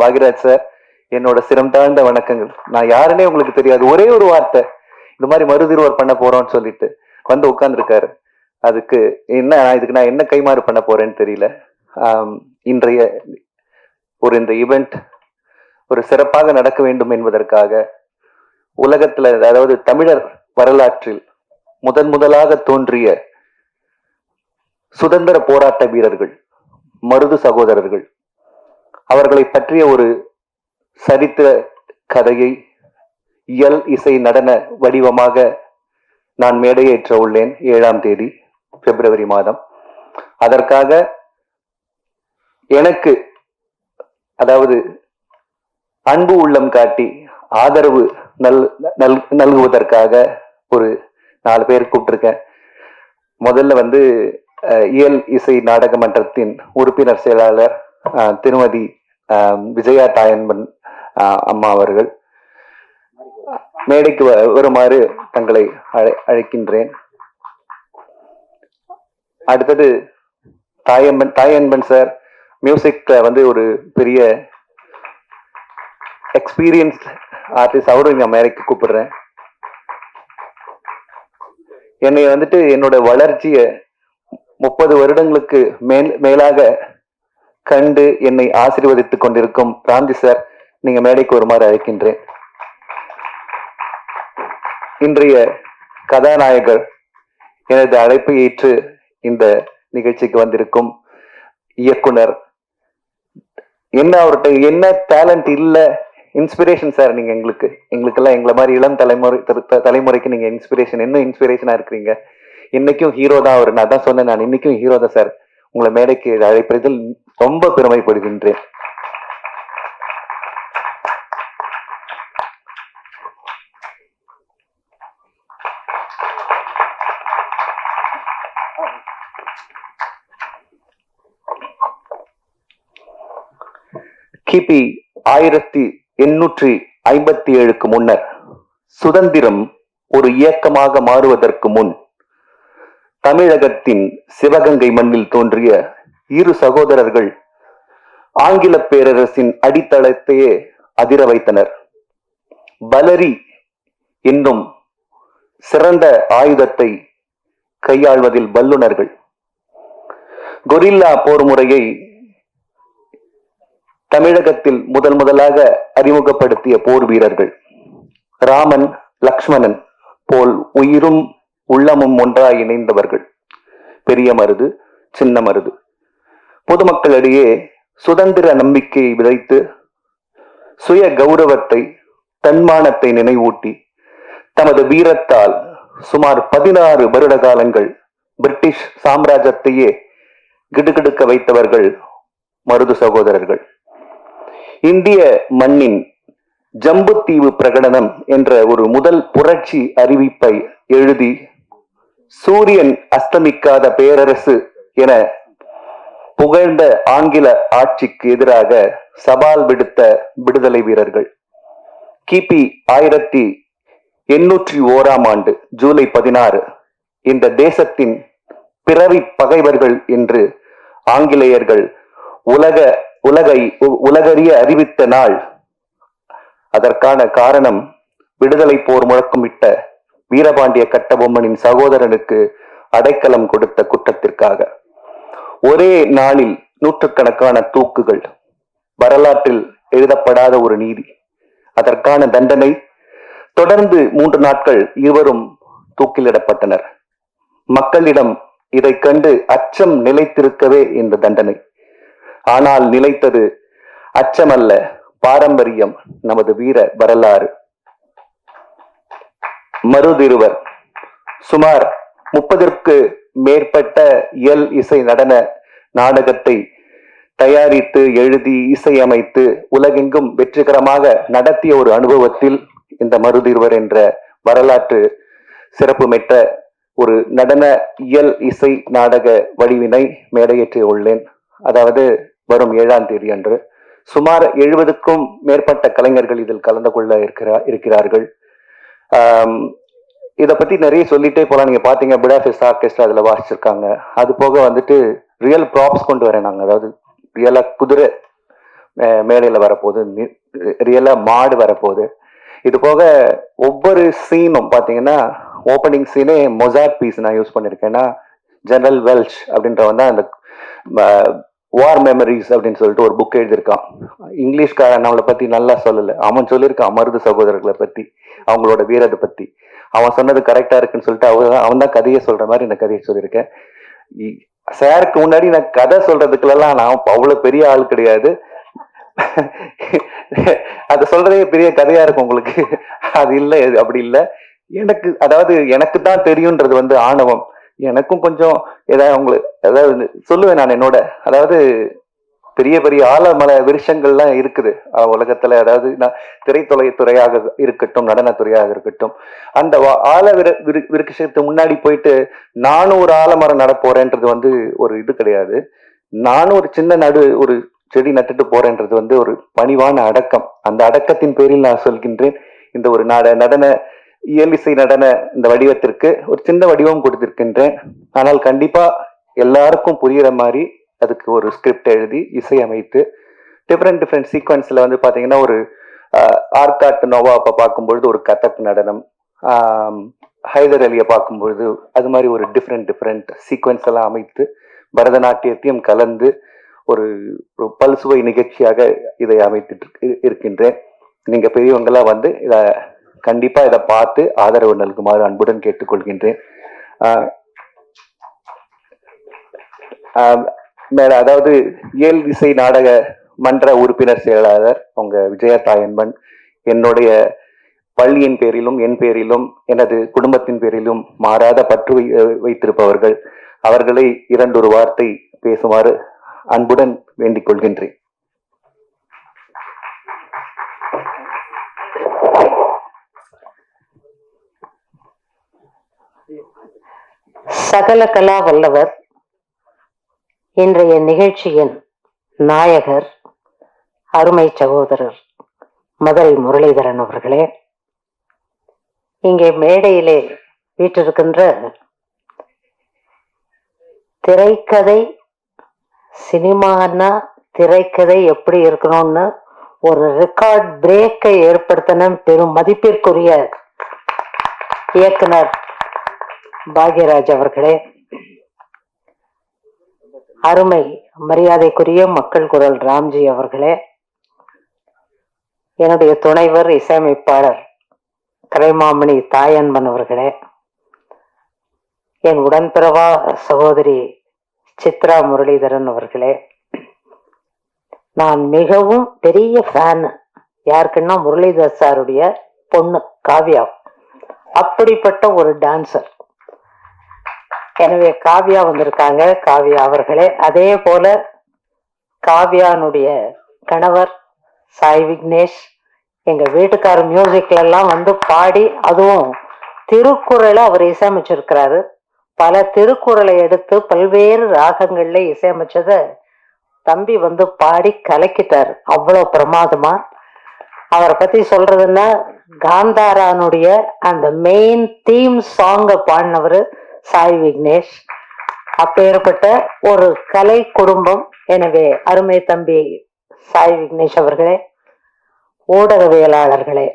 பாக்யராஜ் சார், என்னோட சிறந்தாழ்ந்த வணக்கங்கள். நான் யாருன்னே உங்களுக்கு தெரியாது, ஒரே ஒரு வார்த்தை இந்த மாதிரி மறுதிருவர் பண்ண போறோம்னு சொல்லிட்டு உட்கார்ந்துருக்காரு. அதுக்கு இதுக்கு நான் என்ன கைமாறு பண்ண போறேன்னு தெரியல. இன்றைய இந்த ஈவெண்ட் ஒரு சிறப்பாக நடக்க வேண்டும் என்பதற்காக உலகத்துல, அதாவது தமிழர் வரலாற்றில் முதலாக தோன்றிய சுதந்திர போராட்ட வீரர்கள் மருது சகோதரர்கள், அவர்களை பற்றிய ஒரு சரித்திர கதையை இயல் இசை நடன வடிவமாக நான் மேடையேற்ற உள்ளேன் 7ஆம் தேதி பிப்ரவரி மாதம். அதற்காக எனக்கு, அதாவது அன்பு உள்ளம் காட்டி ஆதரவு நல்குவதற்காக ஒரு 4 பேர் கூப்பிட்டிருக்கேன். முதல்ல இயல் இசை நாடக மன்றத்தின் உறுப்பினர் செயலாளர் திருமதி விஜயா தாயன்பன் அம்மா அவர்கள் மேடைக்கு வருமாறு தங்களை அழைக்கின்றேன். அடுத்தது தாயன்பன் சார், மியூசிக்ல ஒரு பெரிய எக்ஸ்பீரியன்ஸ் ஆர்டிஸ்ட், அவரும் இங்க மேடைக்கு கூப்பிடுறேன். என்னை என்னோட வளர்ச்சிய 30 வருடங்களுக்கு மேலாக கண்டு என்னை ஆசீர்வதித்துக் கொண்டிருக்கும் ராம்ஜி சார், நீங்க மேடைக்கு வருமாறு அழைக்கின்றேன். இன்றைய கதாநாயகர், எனது அழைப்பை ஏற்று இந்த நிகழ்ச்சிக்கு வந்திருக்கும் இயக்குனர், அவர்கிட்ட என்ன டேலண்ட் இல்ல, இன்ஸ்பிரேஷன் சார். நீங்க எங்களுக்கெல்லாம் எங்களை மாதிரி இளம் தலைமுறைக்கு நீங்க இன்ஸ்பிரேஷன், இன்னும் இன்ஸ்பிரேஷனா இருக்கிறீங்க. இன்னைக்கும் ஹீரோ தான் அவர். நான் தான் சொன்னேன், நான் இன்னைக்கும் ஹீரோ தான் சார். உங்களை மேடைக்கு அழைப்பதில் ரொம்ப பெருமைப்படுகின்றேன். கிபி 1857க்கு முன்னர், சுதந்திரம் ஒரு இயக்கமாக மாறுவதற்கு முன், தமிழகத்தின் சிவகங்கை மண்ணில் தோன்றிய 2 சகோதரர்கள் ஆங்கில பேரரசின் அடித்தளத்தையே அதிர வைத்தனர். பலரி என்னும் சிறந்த ஆயுதத்தை கையாள்வதில் வல்லுநர்கள். கொரில்லா போர் முறையை தமிழகத்தில் முதலாக அறிமுகப்படுத்திய போர் வீரர்கள். ராமன் லக்ஷ்மணன் போல் உயிரும் உள்ளமும் ஒன்றாய் இணைந்தவர்கள். பெரிய மருது, சின்ன மருது பொதுமக்களிடையே சுதந்திர நம்பிக்கையை விதைத்து சுய கௌரவத்தை, தன்மானத்தை நினைவூட்டி தமது வீரத்தால் சுமார் 16 வருட காலங்கள் பிரிட்டிஷ் சாம்ராஜ்யத்தையே கிடுகிடுக்க வைத்தவர்கள் மருது சகோதரர்கள். இந்திய மண்ணின் ஜம்புத்தீவு பிரகடனம் என்ற ஒரு முதல் புரட்சி அறிவிப்பை எழுதி சூரியன் அஸ்தமிக்காத பேரரசு என புகழ்ந்த ஆங்கில ஆட்சிக்கு எதிராக சவால் விடுத்த விடுதலை வீரர்கள். கிபி 1801 ஜூலை 16 இந்த தேசத்தின் பிறவி பகைவர்கள் என்று ஆங்கிலேயர்கள் உலகறிய அறிவித்த நாள். அதற்கான காரணம் விடுதலை போர் முழக்கமிட்ட வீரபாண்டிய கட்டபொம்மனின் சகோதரனுக்கு அடைக்கலம் கொடுத்த குற்றத்திற்காக. ஒரே நாளில் நூற்றுக்கணக்கான தூக்குகள், வரலாற்றில் எழுதப்படாத ஒரு நீதி. அதற்கான தண்டனை தொடர்ந்து 3 நாட்கள் இருவரும் தூக்கிலிடப்பட்டனர். மக்களிடம் இதை கண்டு அச்சம் நிலைத்திருக்கவே இந்த தண்டனை. ஆனால் நிலைத்தது அச்சமல்ல, பாரம்பரியம், நமது வீர வரலாறு. மருதிருவர் சுமார் 30ற்கு மேற்பட்ட இயல் இசை நடன நாடகத்தை தயாரித்து எழுதி இசையமைத்து உலகெங்கும் வெற்றிகரமாக நடத்திய ஒரு அனுபவத்தில் இந்த மருதிருவர் என்ற வரலாற்று சிறப்பு பெற்ற ஒரு நடன இயல் இசை நாடக வடிவினை மேடையேற்றி உள்ளேன். அதாவது வரும் 7ஆம் தேதி அன்று சுமார் 70க்கும் மேற்பட்ட கலைஞர்கள் இதில் கலந்து கொள்ள இருக்கிறார்கள். இதை பத்தி நிறைய சொல்லிட்டே போலாம். நீங்க பாத்தீங்க புடாபெஸ்ட் ஆர்கெஸ்ட்ரா அதுல வாசிச்சிருக்காங்க. அது போக வந்துட்டு ரியல் ப்ராப்ஸ் கொண்டு வரேன் நாங்க. அதாவது ரியலா குதிரை மேடையில வரப்போகுது, ரியலா மாடு வரப்போகுது. இது போக ஒவ்வொரு சீனும் பாத்தீங்கன்னா ஓப்பனிங் சீனே மொசாட் பீஸ் நான் யூஸ் பண்ணிருக்கேன்னா ஜெனரல் வெல்ச் அப்படின்றவன் தான் அந்த வார் மெமரிஸ் அப்படின்னு சொல்லிட்டு ஒரு புக் எழுதியிருக்கான். இங்கிலீஷ்காரன் நம்மளை பத்தி நல்லா சொல்லல, அவன் சொல்லியிருக்கான் மருது சகோதரர்களை பத்தி, அவங்களோட வீரத்தை பத்தி. அவன் சொன்னது கரெக்டா இருக்குன்னு சொல்லிட்டு அவன் தான் கதையை சொல்ற மாதிரி இந்த கதையை சொல்லியிருக்கேன். சாருக்கு முன்னாடி நான் கதை சொல்றதுக்குலாம் நான் அவ்வளவு பெரிய ஆள் கிடையாது. அது சொல்றதே பெரிய கதையா இருக்கும் உங்களுக்கு. அது இல்லை, அப்படி இல்லை. எனக்கு தான் தெரியும்ன்றது வந்து ஆணவம். எனக்கும் கொஞ்சம் ஏதாவது உங்களுக்கு ஏதாவது சொல்லுவேன் நான் என்னோட. அதாவது பெரிய பெரிய ஆலமல விருஷங்கள்லாம் இருக்குது உலகத்துல. அதாவது நான் திரைத்துறையாக இருக்கட்டும், நடனத்துறையாக இருக்கட்டும், அந்த விருட்சத்துக்கு முன்னாடி போயிட்டு நானும் ஒரு ஆலமரம் நட போறேன்றது வந்து ஒரு இது கிடையாது. நானும் ஒரு சின்ன ஒரு செடி நட்டுட்டு போறேன்றது வந்து ஒரு பணிவான அடக்கம். அந்த அடக்கத்தின் பேரில் நான் சொல்கின்றேன். இந்த ஒரு நடன இயல் இசை நடன இந்த வடிவத்திற்கு ஒரு சின்ன வடிவம் கொடுத்திருக்கின்றேன். ஆனால் கண்டிப்பா எல்லாருக்கும் புரியுற மாதிரி அதுக்கு ஒரு ஸ்கிரிப்ட் எழுதி இசையமைத்து டிஃப்ரெண்ட் சீக்வன்ஸ்ல வந்து பாத்தீங்கன்னா ஒரு ஆர்காட் நோவா அப்ப பார்க்கும்பொழுது ஒரு கதக் நடனம், ஹைதர் அலியை பார்க்கும்பொழுது அது மாதிரி ஒரு டிஃப்ரெண்ட் சீக்வன்ஸ் எல்லாம் அமைத்து பரதநாட்டியத்தையும் கலந்து ஒரு பல்சுவை நிகழ்ச்சியாக இதை அமைத்துட்டு இருக்கின்றேன். நீங்க பெரியவங்கெல்லாம் வந்து இத கண்டிப்பா இதை பார்த்து ஆதரவு நல்குமாறு அன்புடன் கேட்டுக்கொள்கின்றேன். அதாவது இயல் இசை நாடக மன்ற உறுப்பினர் செயலாளர் உங்க விஜயா தாயன்பன் என்னுடைய பள்ளியின் பேரிலும் என் பேரிலும் எனது குடும்பத்தின் பேரிலும் மாறாத பற்று வைத்திருப்பவர்கள். அவர்களை 2 வார்த்தை பேசுமாறு அன்புடன் வேண்டிக் கொள்கின்றேன். சகல கலா வல்லவர், இன்றைய நிகழ்ச்சியின் நாயகர், அருமை சகோதரர் மதுரை முரளிதரன் அவர்களே, இங்கே மேடையிலே வீற்றிருக்கின்ற திரைக்கதை சினிமானா திரைக்கதை எப்படி இருக்கணும்னு ஒரு ரெக்கார்ட் பிரேக்கை ஏற்படுத்தின பெரும் மதிப்பிற்குரிய இயக்குனர் பாக்யராஜ் அவர்களே, அருமை மரியாதைக்குரிய மக்கள் குரல் ராம்ஜி அவர்களே, என்னுடைய துணைவர் இசையமைப்பாளர் கலைமாமணி தாயன்பன் அவர்களே, என் உடன்பிறவா சகோதரி சித்ரா முரளிதரன் அவர்களே, நான் மிகவும் பெரிய ஃபேன். யாருக்குன்னா முரளிதர் சாருடைய பொண்ணு காவ்யா. அப்படிப்பட்ட ஒரு டான்சர். எனவே காவ்யா வந்திருக்காங்க. காவ்யா அவர்களே, அதே போல காவ்யானுடைய கணவர் சாய் விக்னேஷ் எங்க வீட்டுக்கார மியூசிக்ல எல்லாம் வந்து பாடி, அதுவும் திருக்குறளை அவர் இசையமைச்சிருக்கிறாரு. பல திருக்குறளை எடுத்து பல்வேறு ராகங்கள்ல இசையமைச்சத தம்பி வந்து பாடி கலக்கிட்டாரு. அவ்வளவு பிரமாதமா. அவரை பத்தி சொல்றதுன்னா, காந்தாரானுடைய அந்த மெயின் தீம் சாங்க பாடினவர் சாய் விக்னேஷ். அப்பேற்பட்ட ஒரு கலை குடும்பம். எனவே அருமை தம்பி சாய் விக்னேஷ் அவர்களே, ஊடகவியலாளர்களே,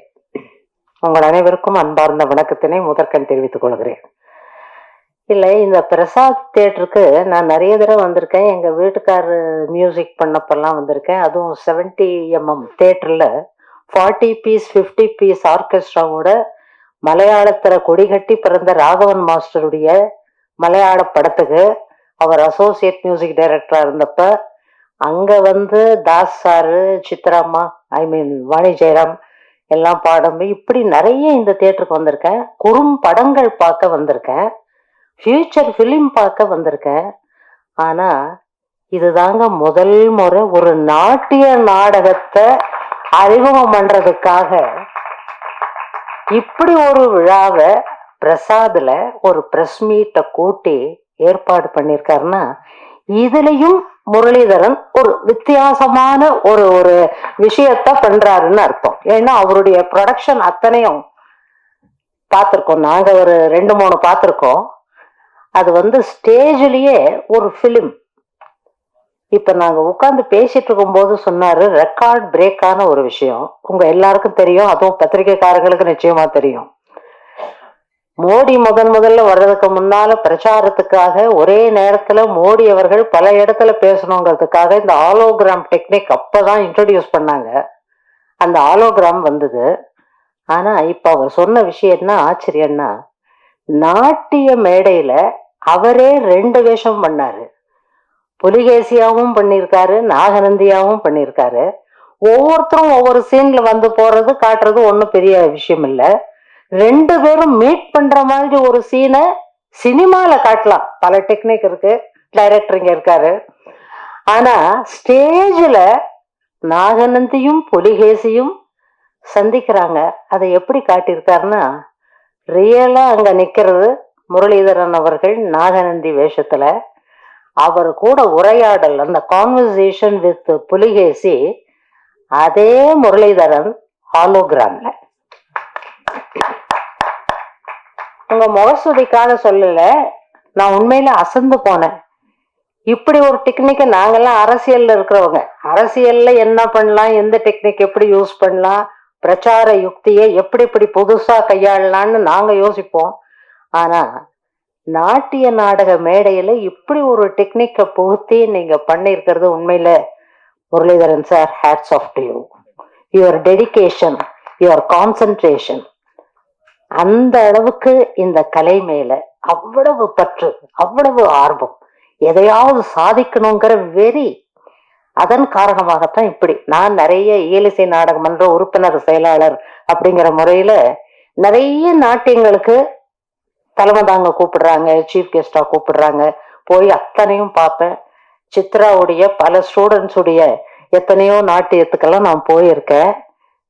உங்கள் அனைவருக்கும் அன்பார்ந்த வணக்கத்தினை முதற்கண் தெரிவித்துக் கொள்கிறேன். இல்லை, இந்த பிரசாத் தியேட்டருக்கு நான் நிறைய தடவை வந்திருக்கேன். எங்கள் வீட்டுக்காரரு மியூசிக் பண்ணப்பெல்லாம் வந்திருக்கேன். அதுவும் 70mm தியேட்டரில் 40 பீஸ் 50 பீஸ் ஆர்கெஸ்ட்ராவோட மலையாளத்தில் கொடிகட்டி பிறந்த ராகவன் மாஸ்டருடைய மலையாள படத்துக்கு அவர் அசோசியேட் மியூசிக் டைரக்டராக இருந்தப்ப அங்கே வந்து தாஸ் சாரு, சித்ராம்மா, வாணி ஜெயராம் எல்லாம் பாடம். இப்படி நிறைய இந்த தியேட்டருக்கு வந்திருக்கேன். குறும் படங்கள் பார்க்க வந்திருக்கேன். ஃபியூச்சர் ஃபிலிம் பார்க்க வந்திருக்கேன். ஆனா இதுதாங்க முதல் முறை ஒரு நாட்டிய நாடகத்தை அறிமுகம் பண்றதுக்காக இப்படி ஒரு விழாவை பிரசாத்ல ஒரு பிரஸ் மீட்டை கூட்டி ஏற்பாடு பண்ணியிருக்காருன்னா, இதுலயும் முரளிதரன் ஒரு வித்தியாசமான ஒரு ஒரு விஷயத்த பண்றாருன்னு அர்த்தம். ஏன்னா அவருடைய ப்ரொடக்ஷன் அத்தனையும் பார்த்துருக்கோம். நாங்க ஒரு 2-3 பார்த்துருக்கோம். அது வந்து ஸ்டேஜ்லயே ஒரு ஃபிலிம். இப்ப நாங்க உட்கார்ந்து பேசிட்டு இருக்கும் போது சொன்னாரு, ரெக்கார்ட் பிரேக்கான ஒரு விஷயம் உங்க எல்லாருக்கும் தெரியும், அதுவும் பத்திரிகைக்காரர்களுக்கு நிச்சயமா தெரியும். மோடி முதல்ல வர்றதுக்கு முன்னால பிரச்சாரத்துக்காக ஒரே நேரத்துல மோடி அவர்கள் பல இடத்துல பேசணுங்கிறதுக்காக இந்த ஆலோகிராம் டெக்னிக் அப்பதான் இன்ட்ரோடியூஸ் பண்ணாங்க. அந்த ஆலோகிராம் வந்தது. ஆனா இப்ப அவர் சொன்ன விஷயம் என்ன ஆச்சரியம்னா, நாட்டிய மேடையில அவரே 2 வேஷம் பண்ணாரு. புலிகேசியாவும் பண்ணியிருக்காரு, நாகநந்தியாவும் பண்ணியிருக்காரு. ஒவ்வொருத்தரும் ஒவ்வொரு சீன்ல வந்து போறது காட்டுறது ஒன்றும் பெரிய விஷயம் இல்லை. 2 பேரும் மீட் பண்ற மாதிரி ஒரு சீனை சினிமால காட்டலாம். பல டெக்னிக் இருக்கு, டைரக்டர் இங்க இருக்காரு. ஆனா ஸ்டேஜ்ல நாகநந்தியும் புலிகேசியும் சந்திக்கிறாங்க. அதை எப்படி காட்டியிருக்காருன்னா, ரியலா அங்க நிக்கிறது முரளிதரன் அவர்கள் நாகநந்தி வேஷத்துல. அவர் கூட உரையாடல், அந்த கான்வர்சேஷன் வித் புலிகேசி, அதே முரளிதரன் ஹாலோகிராம்ல. உங்க முகஸ்துதிக்காக சொல்லல, நான் உண்மையில அசந்து போனேன். இப்படி ஒரு டெக்னிக்கை நாங்கெல்லாம் அரசியல்ல இருக்கிறவங்க, அரசியல்ல என்ன பண்ணலாம், எந்த டெக்னிக் எப்படி யூஸ் பண்ணலாம், பிரச்சார யுக்தியை எப்படி எப்படி புதுசா கையாளலான்னு நாங்க யோசிப்போம். ஆனா நாட்டிய நாடக மேடையில இப்படி ஒரு டெக்னிக்கை புகுத்தி நீங்க பண்ணிருக்கிறது உண்மையில Muralitharan sir, hats off to you. Your dedication, your concentration, அந்த அளவுக்கு இந்த கலை மேல அவ்வளவு பற்று, அவ்வளவு ஆர்வம், எதையாவது சாதிக்கணுங்கிற வெறி. அதன் காரணமாகத்தான் இப்படி நான் நிறைய இயலிசை நாடக மன்ற உறுப்பினர் செயலாளர் அப்படிங்கிற முறையில நிறைய நாட்டியங்களுக்கு தலைமை தாங்க கூப்பிடுறாங்க, சீஃப் கெஸ்டா கூப்பிடுறாங்க. போய் அத்தனையும் பார்ப்பேன். சித்ராவுடைய பல ஸ்டூடெண்ட்ஸுடைய எத்தனையோ நாட்டியத்துக்கெல்லாம் நான் போயிருக்கேன்,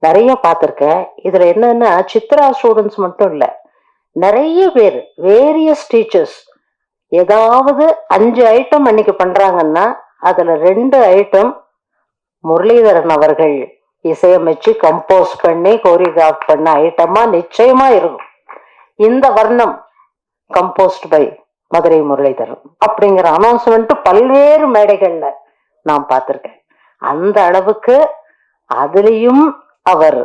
நிறைய பார்த்துருக்கேன். இதுல என்னன்னா, சித்ரா ஸ்டூடெண்ட்ஸ் மட்டும் இல்லை, நிறைய பேர் வேரியஸ் டீச்சர்ஸ் ஏதாவது 5 ஐட்டம் அன்னைக்கு பண்றாங்கன்னா அதுல 2 ஐட்டம் முரளிதரன் அவர்கள் இசையமைச்சு கம்போஸ் பண்ணி கோரியோகிராஃப் பண்ண ஐட்டமா நிச்சயமா இருக்கும். இந்த வர்ணம் கம்போஸ்ட் பை மதுரை முரளிதரன் அப்படிங்கிற அனௌன்ஸ்மெண்ட் பல்வேறு மேடைகள்ல நான் பார்த்திருக்கேன். அந்த அளவுக்கு அதுலேயும் அவர்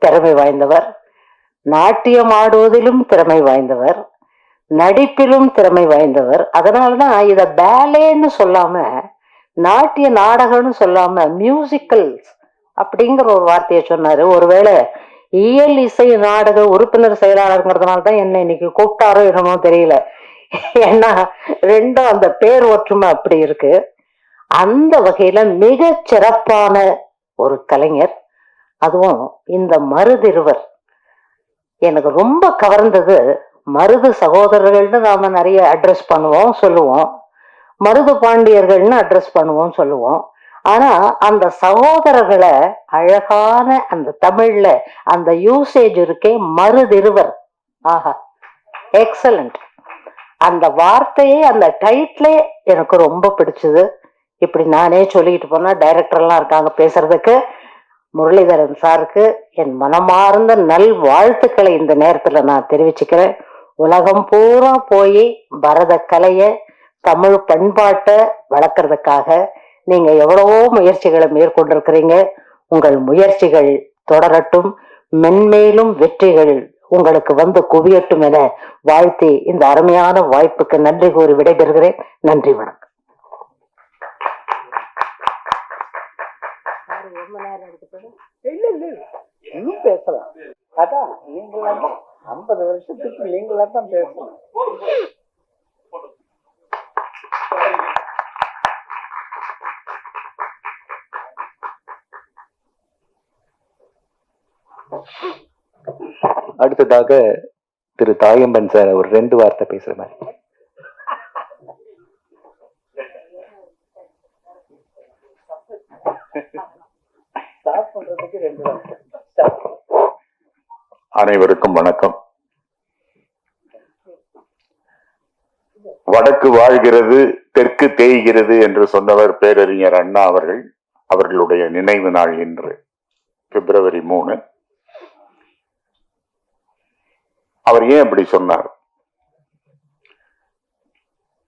திறமை வாய்ந்தவர், நாட்டியம் ஆடுவதிலும் திறமை வாய்ந்தவர், நடிப்பிலும் திறமை வாய்ந்தவர். அதனாலதான் இத பேலேன்னு சொல்லாம, நாட்டிய நாடகம்னு சொல்லாம மியூசிக்கல் அப்படிங்கிற ஒரு வார்த்தையை சொன்னாரு. ஒருவேளை இயல் இசை நாடக உறுப்பினர் செயலாளருங்கிறதுனால தான் என்ன இன்னைக்கு கூப்பிட்டாரோ என்னமோ தெரியல. ஏன்னா ரெண்டும் அந்த பேர் ஒற்றுமை அப்படி இருக்கு. அந்த வகையில மிக சிறப்பான ஒரு கலைஞர். அதுவும் இந்த மருதிருவர் எனக்கு ரொம்ப கவர்ந்தது. மருது சகோதரர்கள்னு நாம நிறைய அட்ரஸ் பண்ணுவோம் சொல்லுவோம், மருது பாண்டியர்கள்னு அட்ரஸ் பண்ணுவோம் சொல்லுவோம். ஆனா அந்த சகோதரர்களை அழகான அந்த தமிழ்ல அந்த யூசேஜ் இருக்கே, மருதிருவர். ஆஹா, எக்ஸலண்ட். அந்த வார்த்தையே அந்த டைட்டிலே எனக்கு ரொம்ப பிடிச்சது. இப்படி நானே சொல்லிக்கிட்டு போனா டைரக்டர் எல்லாம் இருக்காங்க பேசுறதுக்கு. முரளிதரன் சாருக்கு என் மனமார்ந்த நல் வாழ்த்துக்களை இந்த நேரத்துல நான் தெரிவிச்சுக்கிறேன். உலகம் பூரா போய் பரத கலைய தமிழ் பண்பாட்டை வளர்க்கறதுக்காக நீங்க எவ்வளவோ முயற்சிகளை மேற்கொண்டிருக்கிறீங்க. உங்கள் முயற்சிகள் தொடரட்டும், மென்மேலும் வெற்றிகள் உங்களுக்கு வந்து குவியட்டும் என வாழ்த்தி இந்த அருமையான வாய்ப்புக்கு நன்றி கூறி விடைபெறுகிறேன். நன்றி, வணக்கம். இன்னும் பேசலாம். அதான் நீங்களா 50 வருஷத்துக்கு நீங்களா தான் பேசணும். அடுத்ததாக திரு தாயம்பன் சார் ஒரு 2 வார்த்தை பேசுற மாதிரி. அனைவருக்கும் வணக்கம். வடக்கு வாழ்கிறது தெற்கு தேய்கிறது என்று சொன்னவர் பேரறிஞர் அண்ணா அவர்கள். அவர்களுடைய நினைவு நாள் இன்று பிப்ரவரி 3. அவர் ஏன் அப்படி சொன்னார்?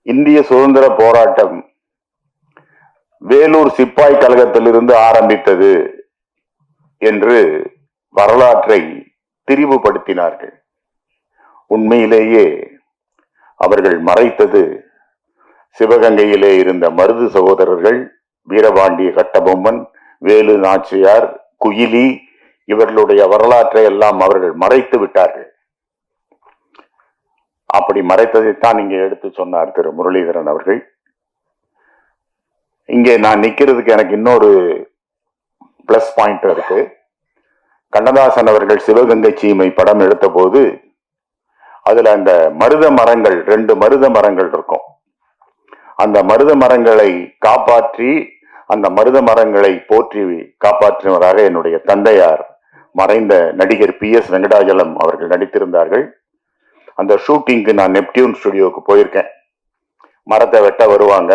இந்திய சுதந்திர போராட்டம் வேலூர் சிப்பாய் கழகத்திலிருந்து ஆரம்பித்தது என்று வரலாற்றை திரிவுபடுத்தினார்கள். உண்மையிலேயே அவர்கள் மறைத்தது சிவகங்கையிலே இருந்த மருது சகோதரர்கள், வீரபாண்டிய கட்டபொம்மன், வேலு நாச்சியார், குயிலி, இவர்களுடைய வரலாற்றை எல்லாம் அவர்கள் மறைத்து விட்டார்கள். அப்படி மறைத்ததைத்தான் இங்கே எடுத்து சொன்னார் திரு முரளிதரன் அவர்கள். இங்கே நான் நிக்கிறதுக்கு எனக்கு இன்னொரு பிளஸ் பாயிண்ட் இருக்கு. கண்ணதாசன் அவர்கள் சிவகங்கை சீமை படம் எடுத்த போது அதுல அந்த மருத மரங்கள் 2 மருத மரங்கள் இருக்கும். அந்த மருத மரங்களை காப்பாற்றி, அந்த மருத மரங்களை போற்றி காப்பாற்றினவராக என்னுடைய தந்தையார் மறைந்த நடிகர் PS வெங்கடாஜலம் அவர்கள் நடித்திருந்தார்கள். அந்த ஷூட்டிங்க்கு நான் நெப்டியூன் ஸ்டுடியோவுக்கு போயிருக்கேன். மரத்தை வெட்ட வருவாங்க.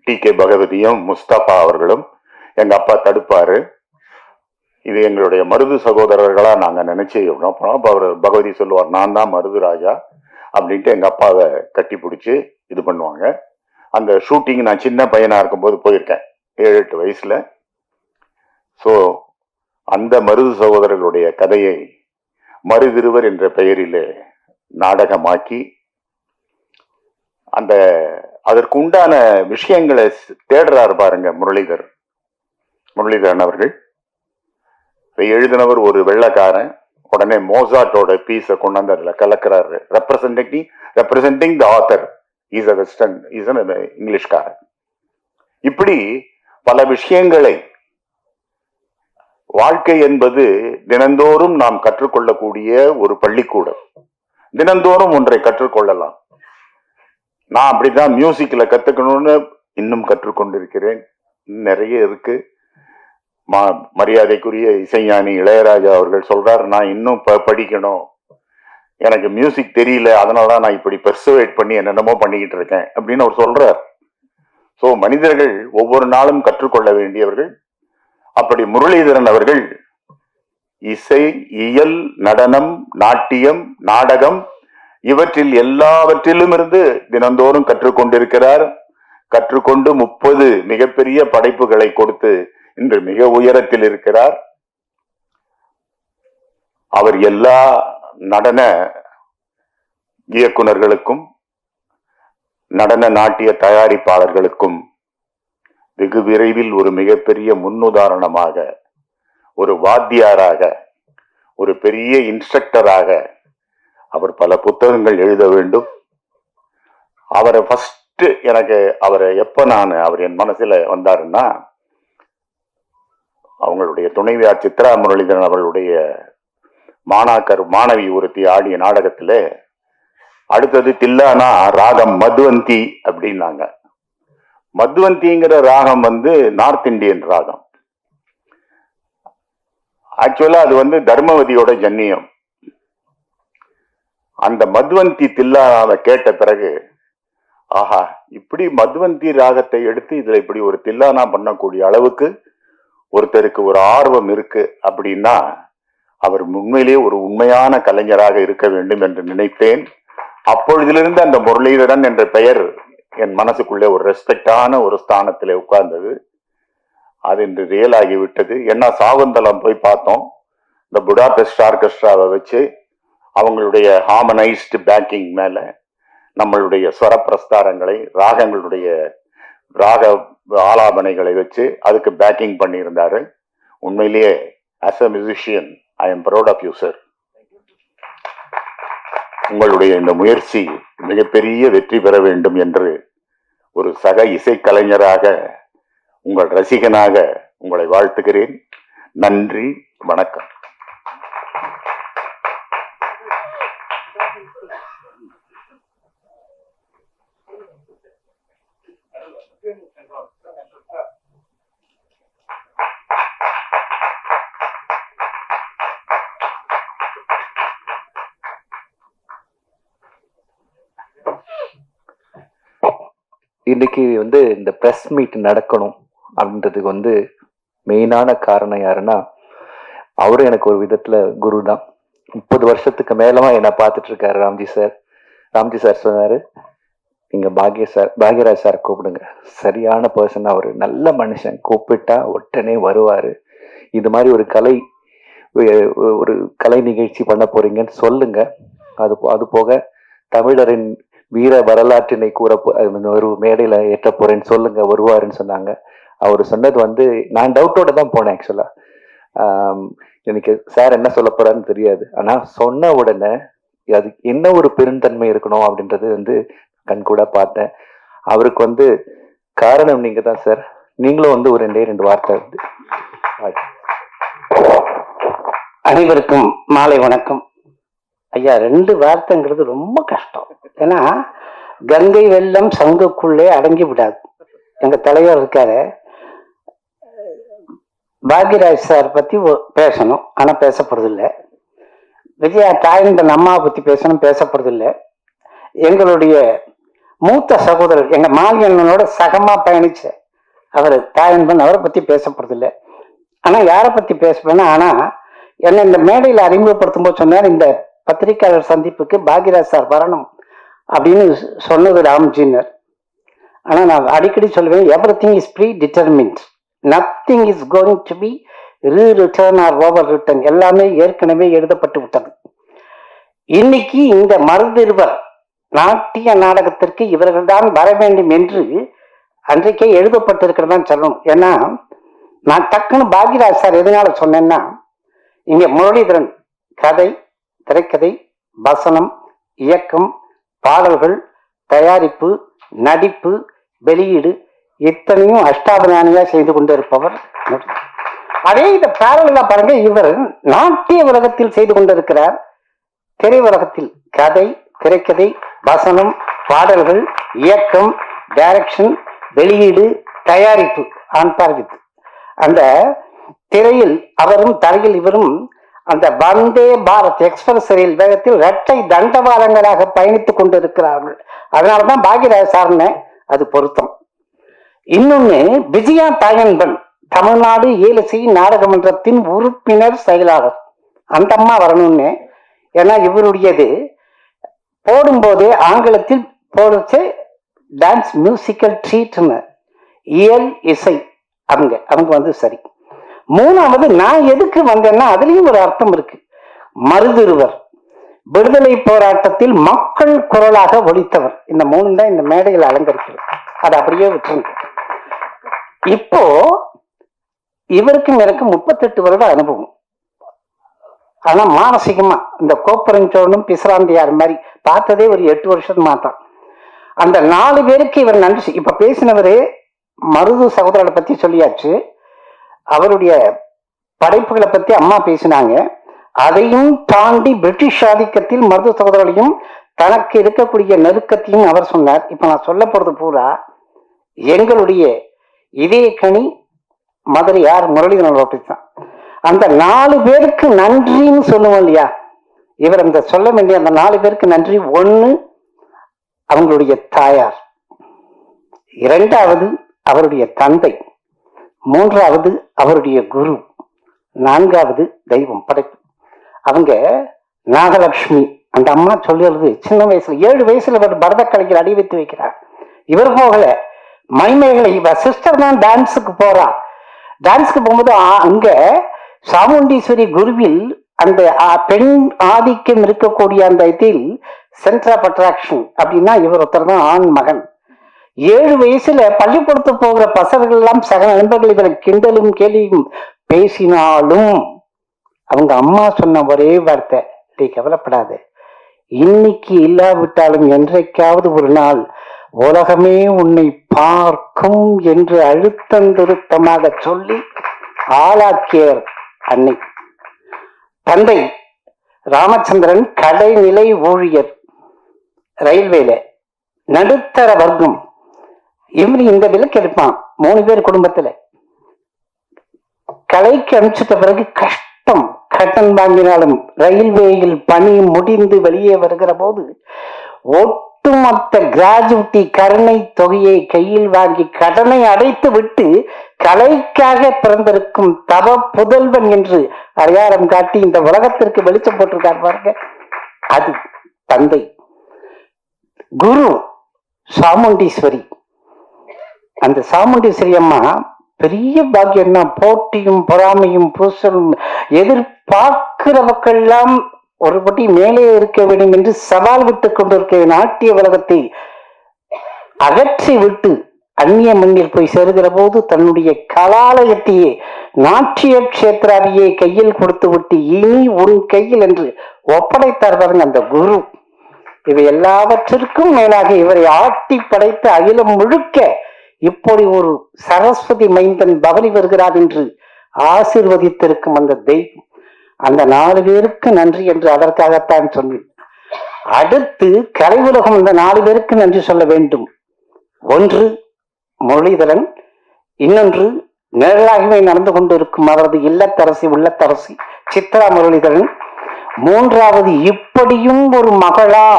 TK பகவதியும் முஸ்தபா அவர்களும். எங்க அப்பா தடுப்பாரு. இது எங்களுடைய மருது சகோதரர்களா நாங்க நினைச்சு அவர் பகவதி சொல்லுவார், நான் தான் மருது ராஜா அப்படின்ட்டு எங்க அப்பாவை கட்டி பிடிச்சி இது பண்ணுவாங்க. அந்த ஷூட்டிங் நான் சின்ன பையனா இருக்கும்போது போயிருக்கேன், 7-8 வயசுல. ஸோ அந்த மருது சகோதரர்களுடைய கதையை மருதிருவர் என்ற பெயரிலே நாடகமாக்கி அந்த அதற்கு உண்டான விஷயங்களை தேடுறாரு பாருங்க முரளிதரன் அவர்கள். எழுதினவர் ஒரு வெள்ளக்காரன். உடனே மோசாட்டோட பீஸை கொண்டாந்து அதுல கலக்கிறாரு. Representing the author is a western, is an இங்கிலீஷ்காரன். இப்படி பல விஷயங்களை, வாழ்க்கை என்பது தினந்தோறும் நாம் கற்றுக்கொள்ளக்கூடிய ஒரு பள்ளிக்கூடம். தினந்தோறும் ஒன்றை கற்றுக்கொள்ளலாம். நான் அப்படிதான் மியூசிக்ல கத்துக்கணும்னு இன்னும் கற்றுக்கொண்டிருக்கிறேன். நிறைய இருக்கு. மரியாதைக்குரிய இசைஞானி இளையராஜா அவர்கள் சொல்றாரு, நான் இன்னும் படிக்கணும், எனக்கு மியூசிக் தெரியல, அதனாலதான் நான் இப்படி பெர்சுவேட் பண்ணி என்னென்னமோ பண்ணிக்கிட்டு இருக்கேன் அப்படின்னு அவர் சொல்றார். சோ மனிதர்கள் ஒவ்வொரு நாளும் கற்றுக்கொள்ள வேண்டியவர்கள். அப்படி முரளிதரன் அவர்கள் இசை, இயல், நடனம், நாட்டியம், நாடகம் இவற்றில் எல்லாவற்றிலும் இருந்து தினந்தோறும் கற்றுக்கொண்டிருக்கிறார். கற்றுக்கொண்டு 30 மிகப்பெரிய படைப்புகளை கொடுத்து இன்று மிக உயரத்தில் இருக்கிறார். அவர் எல்லா நடன இயக்குனர்களுக்கும் நடன நாட்டிய தயாரிப்பாளர்களுக்கும் வெகு விரைவில் ஒரு மிகப்பெரிய முன்னுதாரணமாக, ஒரு வாத்தியாராக, ஒரு பெரிய இன்ஸ்ட்ரக்டராக அவர் பல புத்தகங்கள் எழுத வேண்டும். அவரை ஃபர்ஸ்ட் எனக்கு அவர் என் மனசுல வந்தாருன்னா, அவங்களுடைய துணைவியார் சித்ரா முரளிதரன் அவர்களுடைய மாணவி ஒருத்தி ஆடிய நாடகத்துல அடுத்தது தில்லானா ராகம் மதுவந்தி அப்படின்னாங்க. மதுவந்திங்கிற ராகம் நார்த் இந்தியன் ராகம். ஆக்சுவலா அது தர்மவதியோட ஜன்னியம். அந்த மதுவந்தி தில்லானாவை கேட்ட பிறகு, ஆஹா, இப்படி மதுவந்தி ராகத்தை எடுத்து இதுல இப்படி ஒரு தில்லானா பண்ணக்கூடிய அளவுக்கு ஒருத்தருக்கு ஒரு ஆர்வம் இருக்கு அப்படின்னா அவர் உண்மையிலேயே ஒரு உண்மையான கலைஞராக இருக்க வேண்டும் என்று நினைத்தேன். அப்பொழுதிலிருந்து அந்த முரளிதரன் என்ற பெயர் என் மனசுக்குள்ளே ஒரு ரெஸ்பெக்டான ஒரு ஸ்தானத்திலே உட்கார்ந்தது. அது இன்று ரியல் ஆகிவிட்டது. ஏன்னா சாகுந்தலம் போய் பார்த்தோம். இந்த புடாபெஸ்ட் ஆர்கெஸ்ட்ராவை வச்சு அவங்களுடைய ஹார்மனைஸ்டு பேக்கிங் மேல நம்மளுடைய ஸ்வர பிரஸ்தாரங்களை, ராகங்களுடைய ராக ஆலாபனைகளை வச்சு அதுக்கு பேக்கிங் பண்ணியிருந்தாரு. உண்மையிலேயே as a musician I am proud of you sir. உங்களுடைய இந்த முயற்சி மிகப்பெரிய வெற்றி பெற வேண்டும் என்று ஒரு சக இசைக்கலைஞராக, உங்கள் ரசிகனாக உங்களை வாழ்த்துகிறேன். நன்றி, வணக்கம். இன்னைக்கு இந்த பிரஸ் மீட் நடக்கணும் அப்படின்றதுக்கு மெயினான காரணம் யாருன்னா, அவரும் எனக்கு ஒரு விதத்துல குரு தான். 30 வருஷத்துக்கு மேலமா என்னை பார்த்துட்டு இருக்காரு ராம்ஜி சார் சொன்னாரு, நீங்க பாக்யராஜ் சார் கூப்பிடுங்க, சரியான பர்சன், அவரு நல்ல மனுஷன், கூப்பிட்டா உடனே வருவாரு. இது மாதிரி ஒரு கலை நிகழ்ச்சி பண்ண போறீங்கன்னு சொல்லுங்க. அது போக தமிழரின் வீர வரலாற்றினை ஒரு மேடையில ஏற்ற போறேன்னு சொல்லுங்க, வருவாருன்னு சொன்னாங்க. அவர் சொன்னது நான் டவுட்டோட தான் போனேன். ஆக்சுவலா எனக்கு சார் என்ன சொல்ல போறாருன்னு தெரியாது. ஆனா சொன்ன உடனே அது என்ன ஒரு பெருந்தன்மை இருக்கணும் அப்படின்றது கண்கூட பார்த்தேன். அவருக்கு காரணம் நீங்க தான் சார். நீங்களும் ஒரு 2 வார்த்தை அனைவருக்கும் மாலை வணக்கம். ஐயா, 2 வார்த்தைங்கிறது ரொம்ப கஷ்டம். ஏன்னா கங்கை வெள்ளம் சங்குக்குள்ளே அடங்கி விடாது. எங்க தலைவர் இருக்காரு, பாக்யராஜ் சார் பத்தி பேசணும், ஆனா பேசப்படுறது இல்லை. விஜயா தாயந்தன் அம்மாவை பத்தி பேசணும், பேசப்படுறது இல்லை. எங்களுடைய மூத்த சகோதரர், எங்க மாலியண்ணனோட சகமா பயணிச்ச அவர் தாயந்தன், அவரை பத்தி பேசப்படுறது இல்லை. ஆனா யாரை பத்தி பேசுவேன்னா, ஆனா என்ன இந்த மேடையில அறிமுகப்படுத்தும் போது சொன்னார், இந்த பத்திரிகையாளர் சந்திப்புக்கு பாக்யராஜ் சார் வரணும் அப்படின்னு சொன்னது ராம்ஜினர். ஆனா நான் அடிக்கடி சொல்லுவேன், everything is predetermined, nothing is going to be rereturn or over return. எல்லாமே ஏற்கனவே எழுதப்பட்டு விட்டது. இன்னைக்கு இந்த மருதிருவர் நாட்டிய நாடகத்திற்கு இவர்கள் தான் வர வேண்டும் என்று அன்றைக்கே எழுதப்பட்டிருக்கிறதான் சொல்லணும். ஏன்னா நான் டக்குன்னு பாக்யராஜ் சார் எதனால சொன்னேன்னா, இங்க முரளிதரன் கதை, திரைக்கதை, வசனம், இயக்கம், பாடல்கள், தயாரிப்பு, நடிப்பு, வெளியீடு இத்தனையும் அஷ்டாபனானியா செய்து கொண்டிருப்பவர். அதே இந்த பேரலா பாருங்க, இவர் நாட்டிய உலகத்தில் செய்து கொண்டிருக்கிறார். திரை உலகத்தில் கதை, திரைக்கதை, வசனம், பாடல்கள், இயக்கம், டைரக்ஷன், வெளியீடு, தயாரிப்பு ஆன்பார்வித்து. அந்த திரையில் அவரும் தரையில் இவரும் அந்த வந்தே பாரத் எக்ஸ்பிரஸ் ரயில் வேகத்தில் 2 தண்டவாளங்களாக பயணித்துக் கொண்டிருக்கிறார்கள். அதனாலதான் பாக்யராஜ் சார்னு அது பொருத்தம். இன்னொன்னு, விஜயா தாயன்பன் தமிழ்நாடு ஏலசி நாடகமன்றத்தின் உறுப்பினர் செயலாளர், அந்த அம்மா வரணும்னு. ஏன்னா இவருடையது போடும்போதே ஆங்கிலத்தில் போடுச்சு, டான்ஸ் மியூசிக்கல் ட்ரீட்னு இயல் இசை அவங்க வந்து சரி. மூணாவது நான் எதுக்கு வந்தேன்னா அதுலயும் ஒரு அர்த்தம் இருக்கு. மருதுருவர் விடுதலை போராட்டத்தில் மக்கள் குரலாக ஒலித்தவர். இந்த மூணு தான் இந்த மேடையில் அலங்கரிக்கிறது. அதை அப்படியே விட்டுருங்க. இப்போ இவருக்கும் எனக்கு 38 வருட அனுபவம். ஆனா மானசீகமா இந்த கோப்பரஞ்சோனும் பிசராந்தியார் மாதிரி பார்த்ததே ஒரு 8 வருஷமா தான். அந்த 4 பேருக்கு இவர் நன்றி. இப்ப பேசினவரு மருது சகோதரரை பத்தி சொல்லியாச்சு, அவருடைய படைப்புகளை பத்தி அம்மா பேசினாங்க. அதையும் தாண்டி பிரிட்டிஷ் ஆதிக்கத்தில் மருது சகோதரர்களையும் தனக்கு இருக்கக்கூடிய நெருக்கத்தையும் அவர் சொன்னார். இப்ப நான் சொல்ல போறது பூரா எங்களுடைய இதய கனி மதுரை யார் முரளிதரன் தான். அந்த 4 பேருக்கு நன்றின்னு சொல்லுவோம் இல்லையா, இவர் அந்த சொல்ல வேண்டிய அந்த 4 பேருக்கு நன்றி. 1 அவங்களுடைய தாயார், 2வது அவருடைய தந்தை, 3வது அவருடைய குரு, 4வது தெய்வம் படைப்பு. அவங்க நாகலட்சுமி. அந்த அம்மா சொல்லுறது சின்ன வயசுல 7 வயசுல பரத கலைஞர் அடி வைத்து வைக்கிறார். இவர் போகல, மணிமேகலை இவ சிஸ்டர் தான் டான்ஸுக்கு போறா. டான்ஸுக்கு போகும்போது அங்க சாமுண்டீஸ்வரி குருவில் அந்த பெண் ஆதிக்கம் இருக்கக்கூடிய அந்த இதில் சென்டர் ஆஃப் அட்ராக்ஷன் அப்படின்னா இவர் ஒருத்தர் தான் ஆண் மகன். 7 வயசுல பள்ளிக்கூடத்து போகிற பசர்கள் எல்லாம் சக நண்பர்கள் இவரை கிண்டலும் கேலியும் பேசினாலும் அவங்க அம்மா சொன்ன ஒரே வார்த்தை, நீ கவலைப்படாது, இன்னைக்கு இல்லாவிட்டாலும் என்றைக்காவது ஒரு நாள் உலகமே உன்னை பார்க்கும் என்று அழுத்தம் திருத்தமாக சொல்லி ஆளாக்கியர் அன்னை. தந்தை ராமச்சந்திரன் கடைநிலை ஊழியர், ரயில்வேல நடுத்தர வர்க்கம். இவரு இந்த விலக்கு எடுப்பான். 3 பேர் குடும்பத்துல கலைக்கு அனுப்பிச்சிட்ட பிறகு கஷ்டம், கடன் வாங்கினாலும் ரயில்வேயில் பணி முடிந்து வெளியே வருகிற போது ஒட்டுமொத்த கிராஜுவிட்டி கருணை தொகையை கையில் வாங்கி கடனை அடைத்து விட்டு கலைக்காக பிறந்திருக்கும் தவ புதல்வன் என்று அடையாளம் காட்டி இந்த உலகத்திற்கு வெளிச்சம் போட்டிருக்கார் பாருங்க. அது தந்தை. குரு சாமுண்டீஸ்வரி. அந்த சாமுண்டீஸ்வரி அம்மா பெரிய பாக்கியம் தான். போட்டியும் பொறாமையும் பூசலும் எதிர்பார்க்கிறவர்களெல்லாம் ஒருபடி மேலே இருக்க வேண்டும் என்று சவால் விட்டு கொண்டிருக்கிற நாட்டிய உலகத்தை அகற்றி விட்டு அந்நிய மண்ணில் போய் சேருகிற போது தன்னுடைய கலாலயத்தையே நாட்டிய கஷேத்திராவையே கையில் கொடுத்து விட்டு இனி உன் கையில் என்று ஒப்படைத்தார் பாருங்க அந்த குரு. இவை எல்லாவற்றிற்கும் மேலாக இவரை ஆட்டி படைத்து அகிலம் முழுக்க இப்படி ஒரு சரஸ்வதி மைந்தன் பவனி வருகிறார் என்று ஆசீர்வதித்திருக்கும் அந்த தெய்வம். அந்த 4 பேருக்கு நன்றி என்று அதற்காகத்தான் சொன்னேன். அடுத்து கலை உலகம் இந்த 4 பேருக்கு நன்றி சொல்ல வேண்டும். 1 முரளிதரன், இன்னொன்று நிழலாகவே நடந்து கொண்டிருக்கும் அவரது இல்லத்தரசி உள்ளத்தரசி சித்ரா முரளிதரன், 3வது இப்படியும் ஒரு மகளா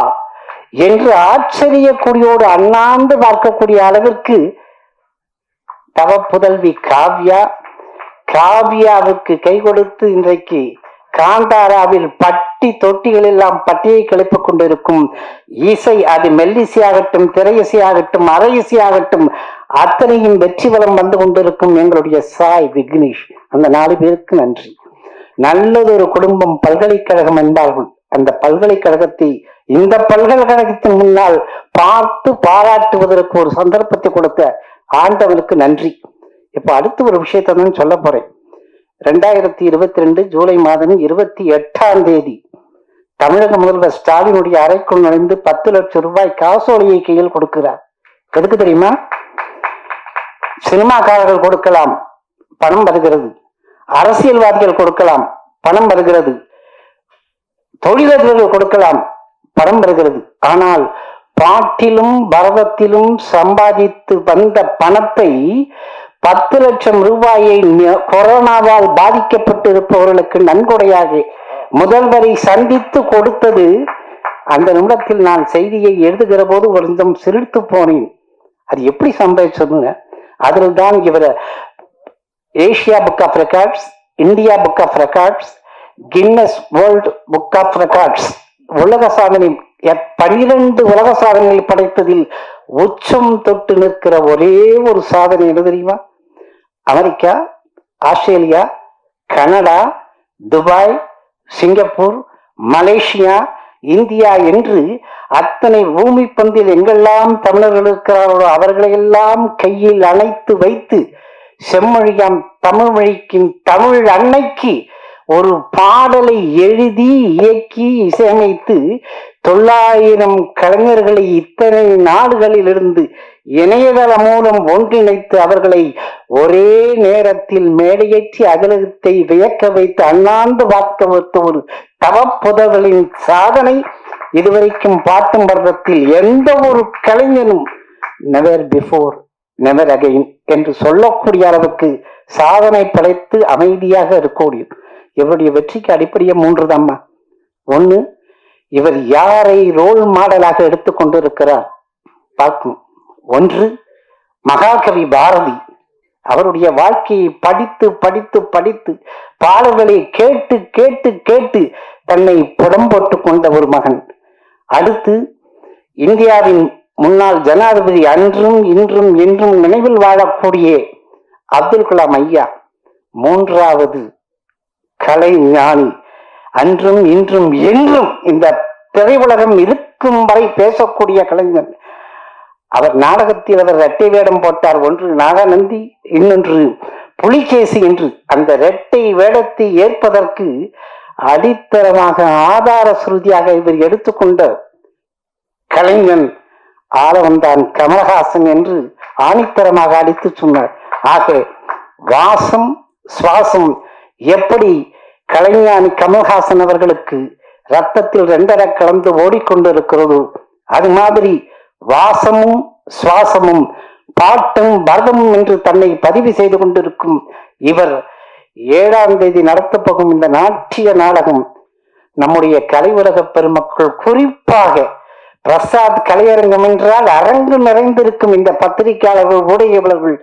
என்று ஆச்சரியக்கூடியோடு அண்ணாந்து பார்க்கக்கூடிய அளவிற்கு தவ புதல்வி காவ்யா. காவ்யாவுக்கு கை கொடுத்து இன்றைக்கு காந்தாராவில் பட்டி தொட்டிகள் எல்லாம் பட்டியை கிளப்பிக் கொண்டிருக்கும் இசை, அது மெல்லிசையாகட்டும் திரையிசையாகட்டும் அரை இசையாகட்டும் அத்தனையும் வெற்றி வளம் வந்து கொண்டிருக்கும் எங்களுடைய சாய் விக்னேஷ். அந்த 4 பேருக்கு நன்றி. நல்லதொரு குடும்பம் பல்கலைக்கழகம் என்பார்கள். அந்த பல்கலைக்கழகத்தை இந்த பல்கலைக்கழகத்தின் முன்னால் பார்த்து பாராட்டுவதற்கு ஒரு சந்தர்ப்பத்தை கொடுத்த ஆண்டவனுக்கு நன்றி. இப்ப அடுத்த ஒரு விஷயத்தை தான் சொல்ல போறேன். 2022 ஜூலை மாதம் 28ஆம் தேதி தமிழக முதல்வர் ஸ்டாலினுடைய அறைக்குள் நுழைந்து 10 லட்சம் ரூபாய் காசோலையை கையில் கொடுக்கிறார். எதுக்கு தெரியுமா? சினிமாக்காரர்கள் கொடுக்கலாம், பணம் வருகிறது. அரசியல்வாதிகள் கொடுக்கலாம், பணம் வருகிறது. தொழிலதிபர்கள் கொடுக்கலாம், பணம் வருகிறது. ஆனால் பாட்டிலும் பரதத்திலும் சம்பாதித்து வந்த பணத்தை 10 லட்சம் ரூபாயை கொரோனாவால் பாதிக்கப்பட்டு இருப்பவர்களுக்கு நன்கொடையாக முதல்வரை சந்தித்து கொடுத்தது. அந்த நிமிடத்தில் நான் செய்தியை எழுதுகிற போது கொஞ்சம் சிரித்து போனேன். அது எப்படி சம்பாதிச்சதுங்க? அதில் தான் இவர் Asia book of records, India book of records, Guinness world book of records உலக சாதனை 12 உலக சாதனைகளை படைத்ததில் உச்சம் தொட்டு நிற்கிற ஒரே ஒரு சாதனை என்ன தெரியுமா? America, Australia, Canada, Dubai, Singapore, Malaysia, India என்று அத்தனை பூமி பந்தில் எங்கெல்லாம் தமிழர்கள் இருக்கிறார்களோ அவர்களையெல்லாம் கையில் அணைத்து வைத்து செம்மொழியாம் தமிழ் மொழிக்கும் தமிழ் அன்னைக்கு ஒரு பாடலை எழுதி இயக்கி இசையமைத்து 900 கலைஞர்களை இத்தனை நாடுகளிலிருந்து இணையதளம் மூலம் ஒன்றிணைத்து அவர்களை ஒரே நேரத்தில் மேடையேற்றி அகலத்தை வியக்க வைத்து அண்ணாந்து பார்க்க வைத்த ஒரு தவப்புதவலின் சாதனை இதுவரைக்கும் பாட்டும் பருவத்தில் எந்த ஒரு கலைஞனும் நெவர் பிஃபோர் நெவர் அகைன் என்று சொல்லக்கூடிய அளவுக்கு சாதனை படைத்து அமைதியாக இருக்கக்கூடிய இவருடைய வெற்றிக்கு அடிப்படையே 3 தாம்மா. 1, இவர் யாரை ரோல் மாடலாக எடுத்துக்கொண்டிருக்கிறார் பார்க்கும். 1, மகாகவி பாரதி. அவருடைய வாழ்க்கையை படித்து படித்து படித்து பாடல்களை கேட்டு கேட்டு கேட்டு தன்னை புடம் போட்டுக் கொண்ட ஒரு மகன். அடுத்து இந்தியாவின் முன்னாள் ஜனாதிபதி, அன்றும் இன்றும் என்றும் நினைவில் வாழக்கூடிய அப்துல் கலாம் ஐயா. 3வது கலை ஞானி, அன்றும் இன்றும் என்றும் இந்த திரையுலகம் இருக்கும் வரை பேசக்கூடிய கலைஞர். அவர் நாடகத்தில் அவர் இரட்டை வேடம் போட்டார். ஒன்று நாகாநந்தி, இன்னொன்று புலிகேசி என்று. அந்த இரட்டை வேடத்தை ஏற்பதற்கு அடித்தரமாக ஆதார சுருதியாக இவர் எடுத்துக்கொண்ட கலைஞன் ஆளவந்தான் கமலஹாசன் என்று ஆணித்தரமாக அடித்து சொன்னார். ஆக வாசம் சுவாசம் எப்படி கலைஞானி கமல்ஹாசன் அவர்களுக்கு ரத்தத்தில் 2 கலந்து ஓடிக்கொண்டிருக்கிறதோ அது மாதிரி வாசமும் சுவாசமும் பாட்டும் பரதமும் என்று தன்னை பதிவு செய்து கொண்டிருக்கும் இவர் 7ஆம் தேதி நடத்தப்போகும் இந்த நாட்டிய நாடகம் நம்முடைய கலை உலக பெருமக்கள், குறிப்பாக பிரசாத் கலையரங்கம் என்றால் அரங்கு நிறைந்திருக்கும் இந்த பத்திரிகையாளர்கள் ஊடகவியலாளர்கள்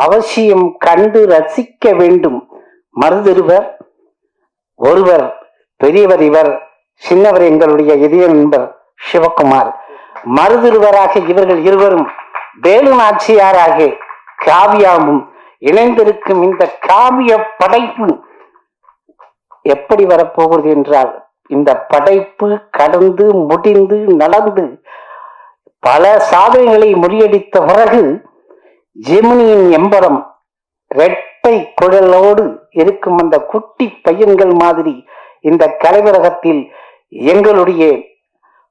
அவசியம் கண்டு ரசிக்க வேண்டும். மருதிருவர் ஒருவர், பெரியவர் இவர், சின்னவர் எங்களுடைய இதய நண்பர் சிவகுமார். மருதிருவராக இவர்கள் இருவரும் வேலு நாச்சியாராக காவியாவும் இணைந்திருக்கும் இந்த காவிய படைப்பு எப்படி வரப்போகிறது என்றால், இந்த படைப்பு கடந்து முடிந்து நடந்து பல சாதனைகளை முறியடித்த பிறகு ஜெமினியின் எம்பரம் இரட்டை குழலோடு இருக்கும் அந்த குட்டி பையன்கள் மாதிரி இந்த கலைவரகத்தில் எங்களுடைய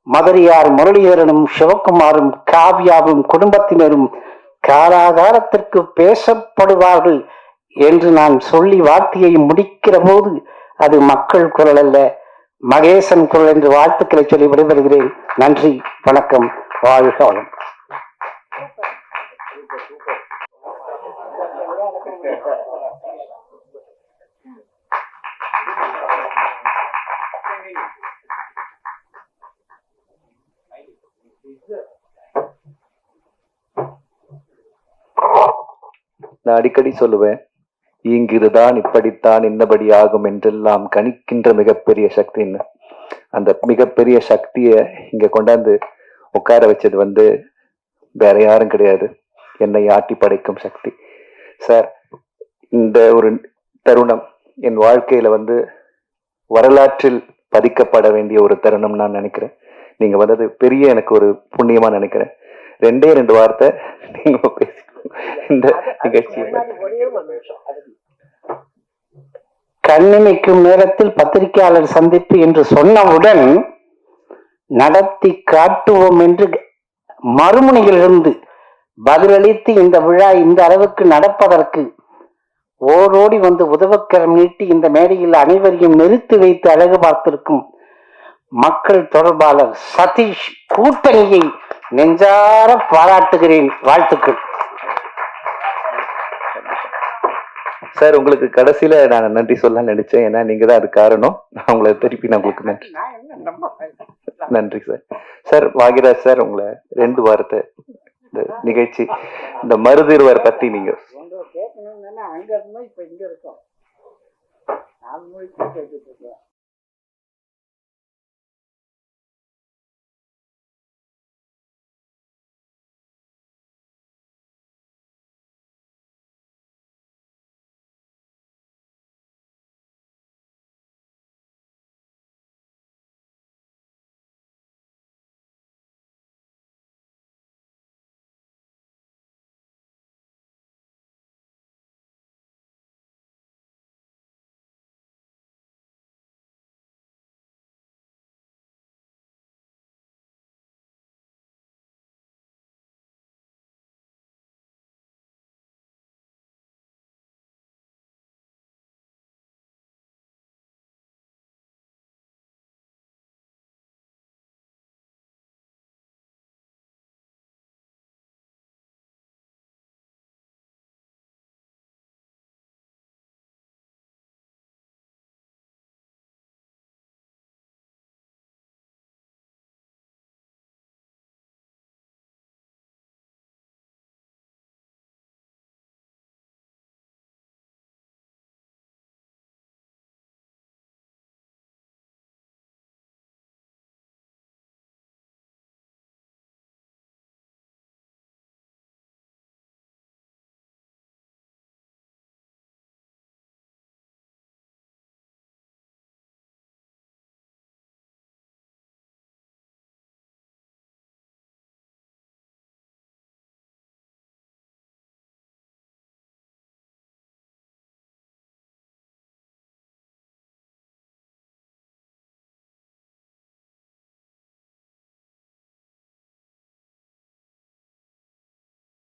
மதுரையார் முரளிதரனும் சிவகுமாரும் காவியாவும் குடும்பத்தினரும் காலாகாலத்திற்கு பேசப்படுவார்கள் என்று நான் சொல்லி வார்த்தையை முடிக்கிற போது அது மக்கள் குரல் அல்ல, மகேசன் குரல் என்று வாழ்த்துக்களை சொல்லி விடைபெறுகிறேன். நன்றி, வணக்கம், வாழ்க வளம். நான் அடிக்கடி சொல்லுவேன், இங்கிருதான் இப்படித்தான் இன்னபடி ஆகும் என்றெல்லாம் கணிக்கின்ற மிகப்பெரிய சக்தின்னு. அந்த மிகப்பெரிய சக்தியை இங்க கொண்டாந்து உட்கார வச்சது வேற யாரும் கிடையாது, என்னை ஆட்டி படைக்கும் சக்தி. சார், இந்த ஒரு தருணம் என் வாழ்க்கையில வரலாற்றில் பதிக்கப்பட வேண்டிய ஒரு தருணம் நான் நினைக்கிறேன். நீங்க வந்தது பெரிய எனக்கு ஒரு புண்ணியமா நினைக்கிறேன். 2 வார்த்தை நீங்க பேசி இந்த நிகழ்ச்சி. கண்ணிமைக்கும் நேரத்தில் பத்திரிகையாளர் சந்திப்பு என்று சொன்னவுடன் நடத்தி காட்டுவோம் என்று மறுமுனையிலிருந்து பதிலளித்து இந்த விழா இந்த அளவுக்கு நடப்பதற்கு ஓடோடி உதவக்கரம் நீட்டி இந்த மேடையில் அனைவரையும் நிறுத்தி வைத்து அழகு பார்த்திருக்கும் மக்கள் தொடர்பாளர் சதீஷ் கூட்டணியை நெஞ்சார பாராட்டுகிறேன். வாழ்த்துக்கள் சார். உங்களுக்கு கடைசியில நான் நன்றி சொல்ல நினைச்சேன், ஏன்னா நீங்க தான் அது காரணம். நான் உங்களை திருப்பி நான் உங்களுக்கு நன்றி சார். சார், வாகிராஜ் சார், உங்களை 2 வாரத்தை இந்த நிகழ்ச்சி இந்த மருதிருவர் பத்தி நீங்க அங்க இருந்தா இப்ப இங்க இருக்கோம்.